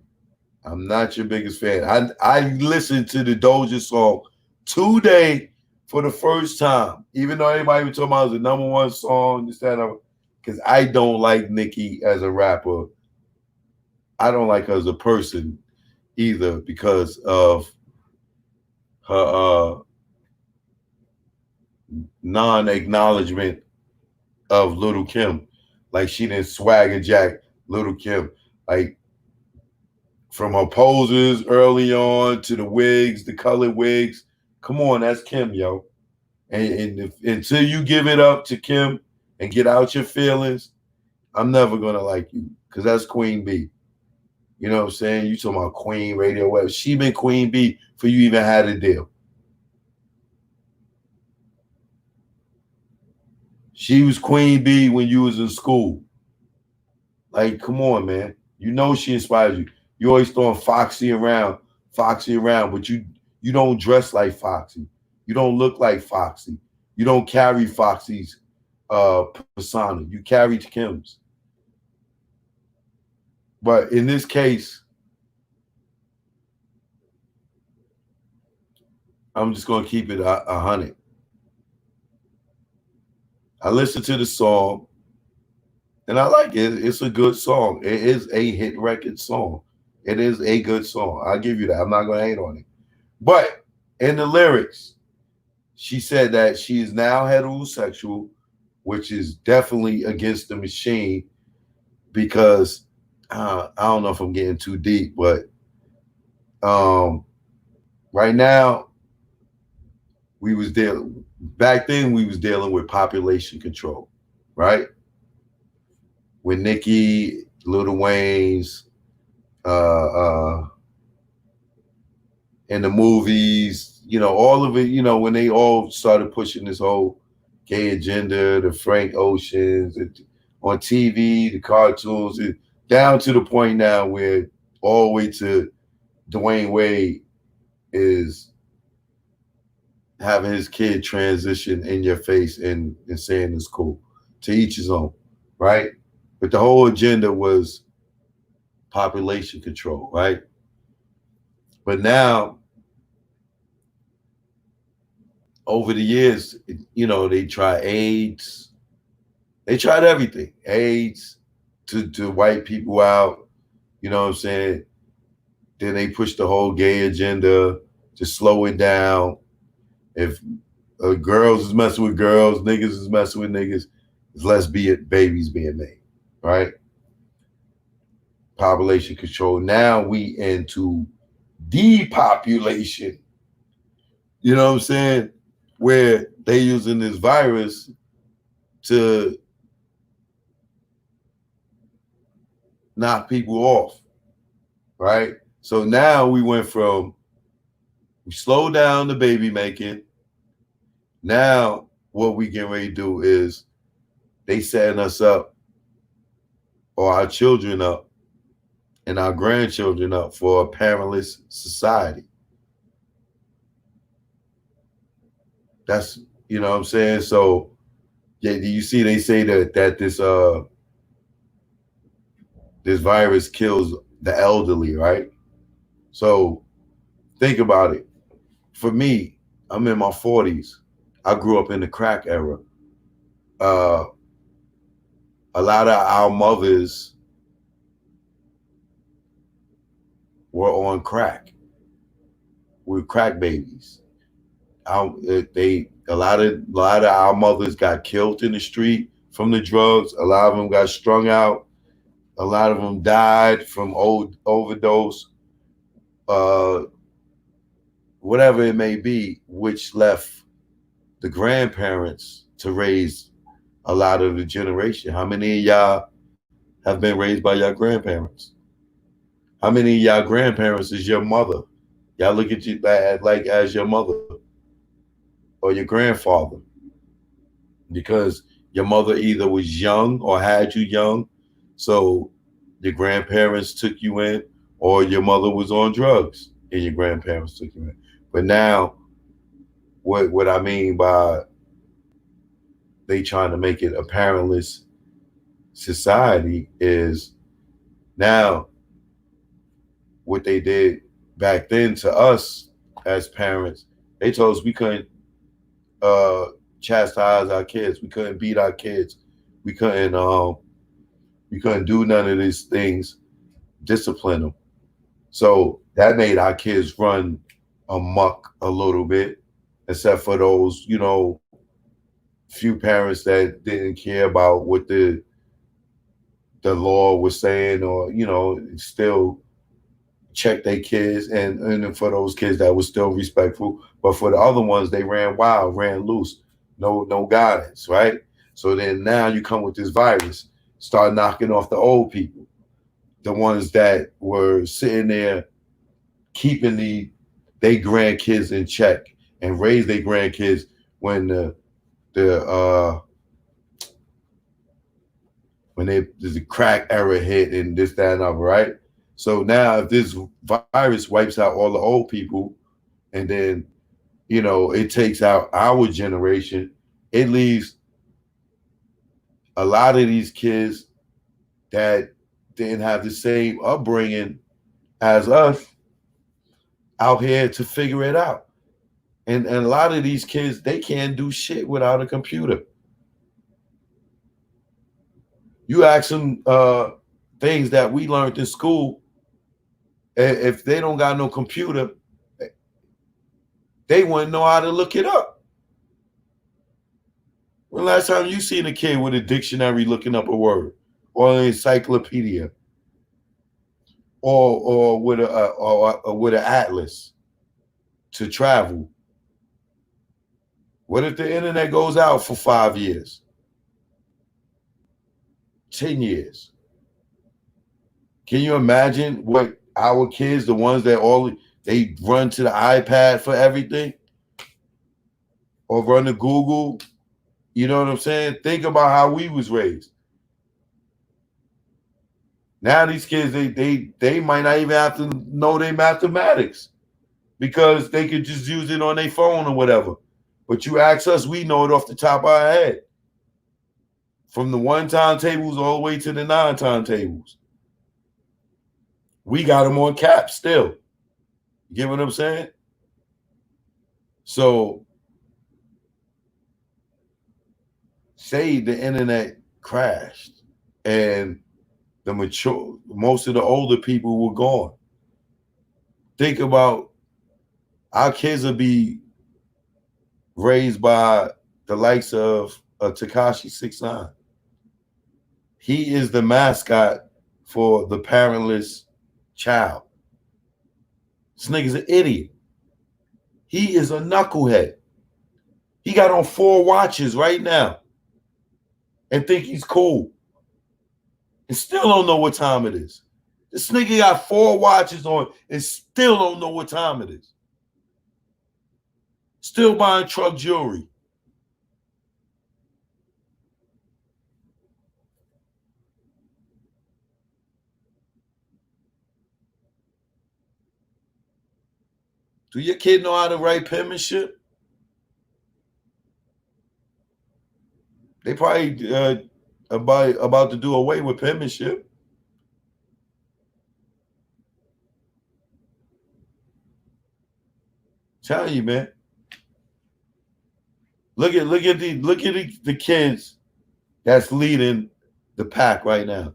I'm not your biggest fan. I listened to the Doja song today for the first time, even though everybody was talking about it was the number one song, this, that, because I don't like Nicki as a rapper. I don't like her as a person either because of her non-acknowledgement of Little Kim. Like she didn't swagger jack Little Kim. Like from her poses early on to the wigs, the colored wigs. Come on, that's Kim, yo. And until you give it up to Kim and get out your feelings, I'm never gonna like you because that's Queen B. You know what I'm saying? You talking about Queen Radio Web. She been Queen B for you even had a deal. She was Queen B when you was in school. Like, come on, man. You know she inspires you. You always throwing Foxy around, but you don't dress like Foxy. You don't look like Foxy. You don't carry Foxy's persona. You carry Kim's. But in this case, I'm just gonna keep it 100. I listened to the song, and I like it. It's a good song. It is a hit record song. It is a good song. I'll give you that. I'm not gonna hate on it. But in the lyrics, she said that she is now heterosexual, which is definitely against the machine because I don't know if I'm getting too deep, but right now back then we was dealing with population control, right? With Nicki, Lil Wayne's, in the movies, all of it, when they all started pushing this whole gay agenda, the Frank Oceans, on TV, the cartoons, down to the point now where all the way to Dwayne Wade is having his kid transition in your face and saying it's cool. To each his own, right? But the whole agenda was population control, right? But now, over the years, they try AIDS. They tried everything. AIDS to wipe people out. You know what I'm saying? Then they pushed the whole gay agenda to slow it down. If girls is messing with girls, niggas is messing with niggas, there's less babies being made, right? Population control. Now we into depopulation. You know what I'm saying? Where they using this virus to knock people off, right? So now we slowed down the baby making. Now what we getting ready to do is they setting us up, or our children up, and our grandchildren up for a parentless society. That's, you know what I'm saying? So yeah, you see they say that this virus kills the elderly, right? So think about it. For me, I'm in my 40s. I grew up in the crack era. A lot of our mothers were on crack. We're crack babies. A lot of our mothers got killed in the street from the drugs. A lot of them got strung out. A lot of them died from overdose, whatever it may be, which left the grandparents to raise a lot of the generation. How many of y'all have been raised by your grandparents? How many of y'all grandparents is your mother? Y'all look at you like as your mother or your grandfather, because your mother either was young or had you young, so your grandparents took you in, or your mother was on drugs and your grandparents took you in. But now, what I mean by they trying to make it a parentless society is now what they did back then to us as parents. They told us we couldn't uh, chastise our kids, we couldn't beat our kids, we couldn't do none of these things, discipline them. So that made our kids run amok a little bit, except for those, few parents that didn't care about what the law was saying, or still check their kids, and for those kids that was still respectful. But for the other ones, they ran wild, ran loose, no guidance, right? So then now you come with this virus, start knocking off the old people, the ones that were sitting there keeping they grandkids in check and raise their grandkids when the the crack era hit and this, that, and other, right? So now if this virus wipes out all the old people, and then it takes out our generation, it leaves a lot of these kids that didn't have the same upbringing as us out here to figure it out. And a lot of these kids, they can't do shit without a computer. You ask them things that we learned in school, if they don't got no computer, they wouldn't know how to look it up. When last time you seen a kid with a dictionary looking up a word, or an encyclopedia, or with with an atlas to travel? What if the internet goes out for 5 years, 10 years? Can you imagine what our kids, the ones that they run to the iPad for everything, or run to Google? You know what I'm saying? Think about how we was raised. Now these kids, they might not even have to know their mathematics, because they could just use it on their phone or whatever. But you ask us, we know it off the top of our head, from the 1-time tables all the way to the 9-time tables. We got them on cap still. You get what I'm saying? So say the internet crashed and most of the older people were gone. Think about, our kids will be raised by the likes of Tekashi 6ix9ine. He is the mascot for the parentless child. This nigga's an idiot. He is a knucklehead. He got on 4 watches right now and think he's cool, and still don't know what time it is. This nigga got 4 watches on and still don't know what time it is. Still buying truck jewelry. Do your kid know how to write penmanship? They probably about to do away with penmanship. Tell you, man. Look at the kids that's leading the pack right now.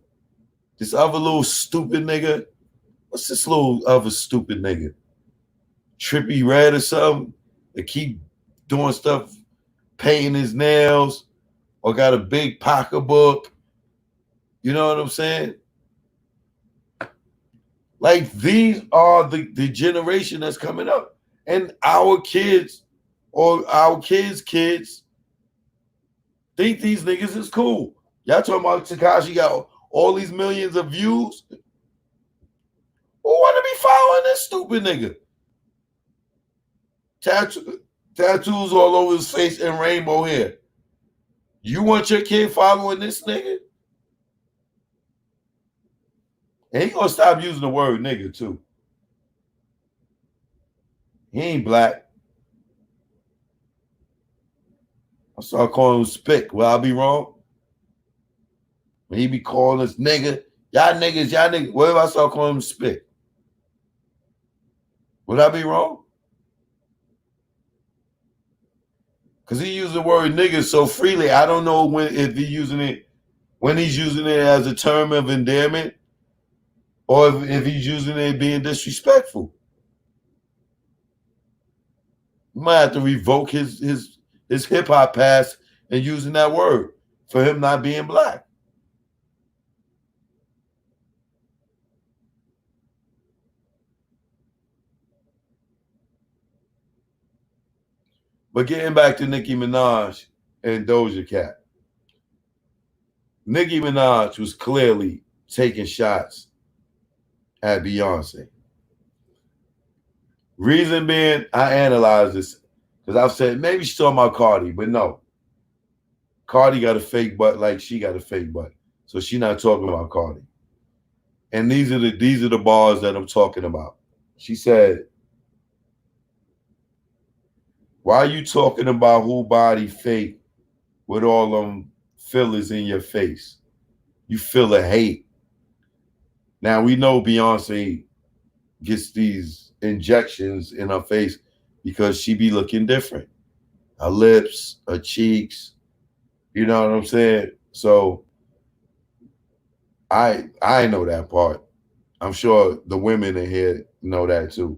This other little stupid nigga. What's this little other stupid nigga? Trippy Red or something? That keep doing stuff, painting his nails, or got a big pocketbook. You know what I'm saying? Like, these are the generation that's coming up. And our kids, or our kids' kids, think these niggas is cool. Y'all talking about Tekashi got all these millions of views? Who want to be following this stupid nigga? Tattoos all over his face and rainbow hair. You want your kid following this nigga? And he gonna stop using the word nigga too. He ain't black. start calling him spick. Will I be wrong? When he be calling us nigga, y'all niggas. What if I start calling him spick? Would I be wrong? Because he used the word nigga so freely. I don't know when he's using it as a term of endearment, or if he's using it being disrespectful. You might have to revoke his hip hop pass and using that word for him not being black. But getting back to Nicki Minaj and Doja Cat. Nicki Minaj was clearly taking shots at Beyonce. Reason being, I analyzed this because I've said maybe she's talking about Cardi, but no. Cardi got a fake butt like she got a fake butt. So she's not talking about Cardi. And these are the bars that I'm talking about. She said, why are you talking about who body fake with all them fillers in your face? You feel a hate. Now we know Beyonce gets these injections in her face because she be looking different. Her lips, her cheeks, you know what I'm saying? So I know that part. I'm sure the women in here know that too.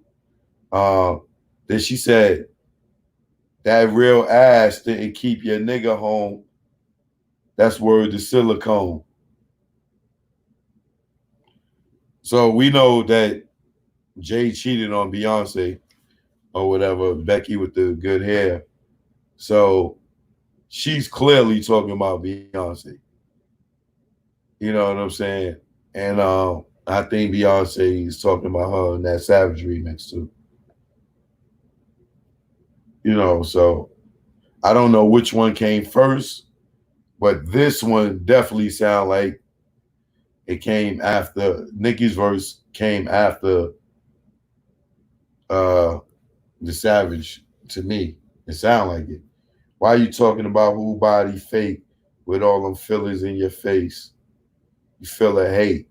Then she said, that real ass didn't keep your nigga home. That's word to silicone. So we know that Jay cheated on Beyonce or whatever, Becky with the good hair. So she's clearly talking about Beyonce. You know what I'm saying? And I think Beyonce is talking about her in that Savage remix too. You know, so I don't know which one came first, but this one definitely sound like it came after Nicki's verse came after the Savage to me. It sound like it. Why are you talking about who body fake with all them fillers in your face? You feel a hate.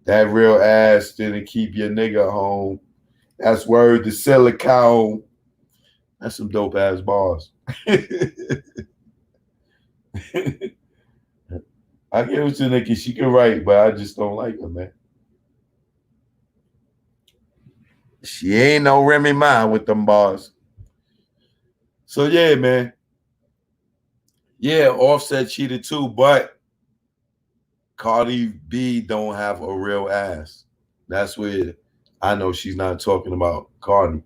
That real ass didn't keep your nigga home. That's word to silicone. That's some dope ass bars. I give it to Nicki. She can write, but I just don't like her, man. She ain't no Remy Ma with them bars. So yeah, man. Yeah, Offset cheated too, but Cardi B don't have a real ass. That's where I know she's not talking about Cardi.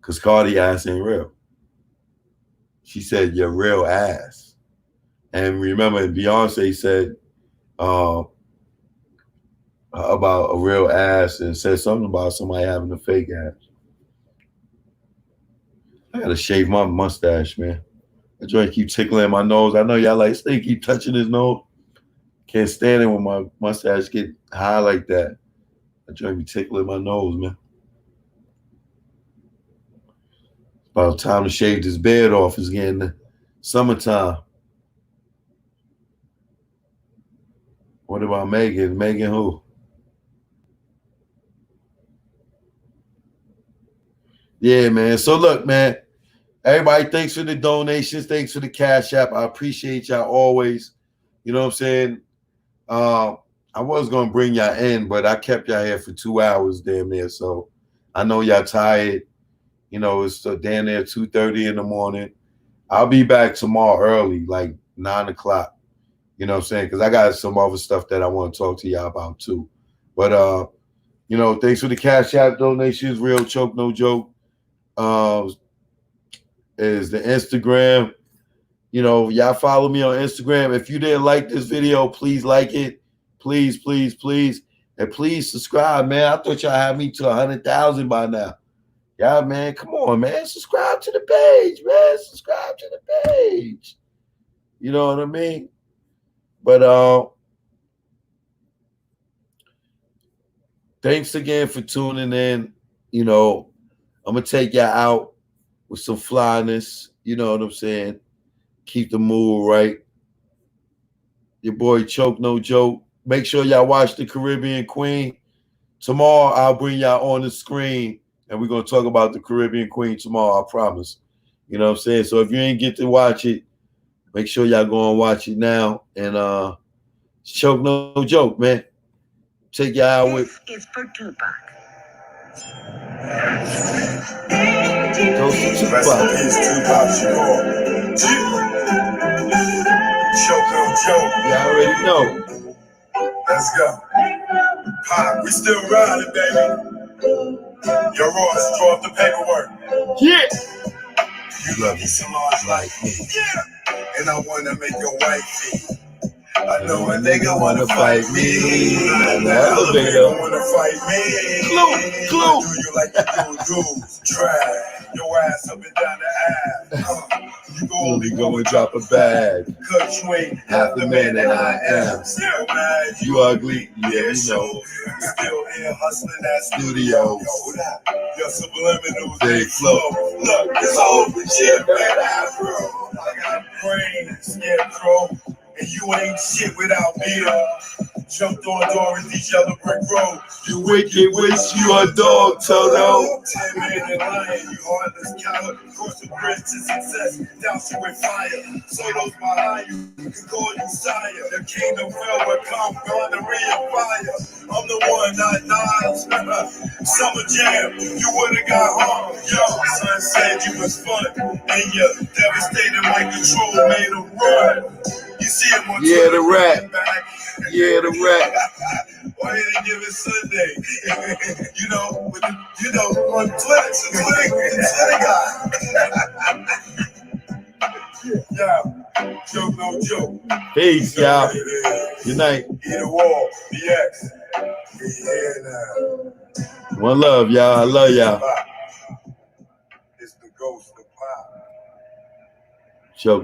Because Cardi ass ain't real. She said your real ass. And remember, Beyonce said about a real ass and said something about somebody having a fake ass. I gotta shave my mustache, man. That joint keep tickling my nose. I know y'all like stay keep touching his nose. Can't stand it when my mustache get high like that. That joint be tickling my nose, man. About time to shave this beard off. It's getting summertime. What about Megan? Megan who? Yeah, man. So look, man. Everybody, thanks for the donations. Thanks for the Cash App. I appreciate y'all always. You know what I'm saying? I was gonna bring y'all in, but I kept y'all here for 2 hours damn near. So I know y'all tired. You know, it's damn near 2:30 in the morning. I'll be back tomorrow early, like 9 o'clock. You know what I'm saying? Because I got some other stuff that I want to talk to y'all about too. But you know, thanks for the Cash App donations. Real Choke, no joke. Is the Instagram. You know, y'all follow me on Instagram. If you didn't like this video, please like it. Please, please, please. And please subscribe, man. I thought y'all had me to 100,000 by now. Y'all, man, come on, man. Subscribe to the page, man. Subscribe to the page. You know what I mean? But thanks again for tuning in. You know, I'm gonna take y'all out with some flyness. You know what I'm saying? Keep the mood right. Your boy Choke No Joke. Make sure y'all watch the Caribbean Queen. Tomorrow I'll bring y'all on the screen and we're gonna talk about the Caribbean Queen tomorrow, I promise. You know what I'm saying? So if you ain't get to watch it, make sure y'all go and watch it now. And Choke No Joke, man. Take y'all out with. This is for Tupac. Toast to Tupac. Rest in peace, Tupac Shakur. Choke No Joke. Y'all already know. Let's go. Pop, we still riding, baby. Yo, Ross, draw up the paperwork. Yeah. You love me so much like me. Yeah. And I wanna make your wifey. I know a nigga wanna fight me. And the elevator wanna fight me. Clue. Do you like you do? Drag your ass up and down the ass. You gon' Only go and drop a bag. cause you ain't Half the man that I am. Still mad, You ugly, yeah, you know. Still here hustling that studio. Your subliminal They flow. Look, it's all the shit, man. Afro. I got brain, scarecrow, and you ain't shit without me. Jumped on Dorothy's yellow brick road. You wicked wish you a dog, Toto. Timid and lying, you heartless coward. Cross the bridge to success, douse you with fire. So those behind you can call you sire. The kingdom fell with calm, gonorrhea fire. I'm the one, not Niles. Summer jam, you would've got harmed. Yo, son said you was fun, and your devastated like control made him run. You see him on Yeah, the Twitter, rat. back. Yeah, the rat. Why didn't give it Sunday? You know, with the, on Twitter, it's a Twitter guy. Yeah, joke no joke. Peace, y'all. Good night. Either wall, BX. We here now. One love, y'all. I love y'all. It's the ghost of pop. Choke.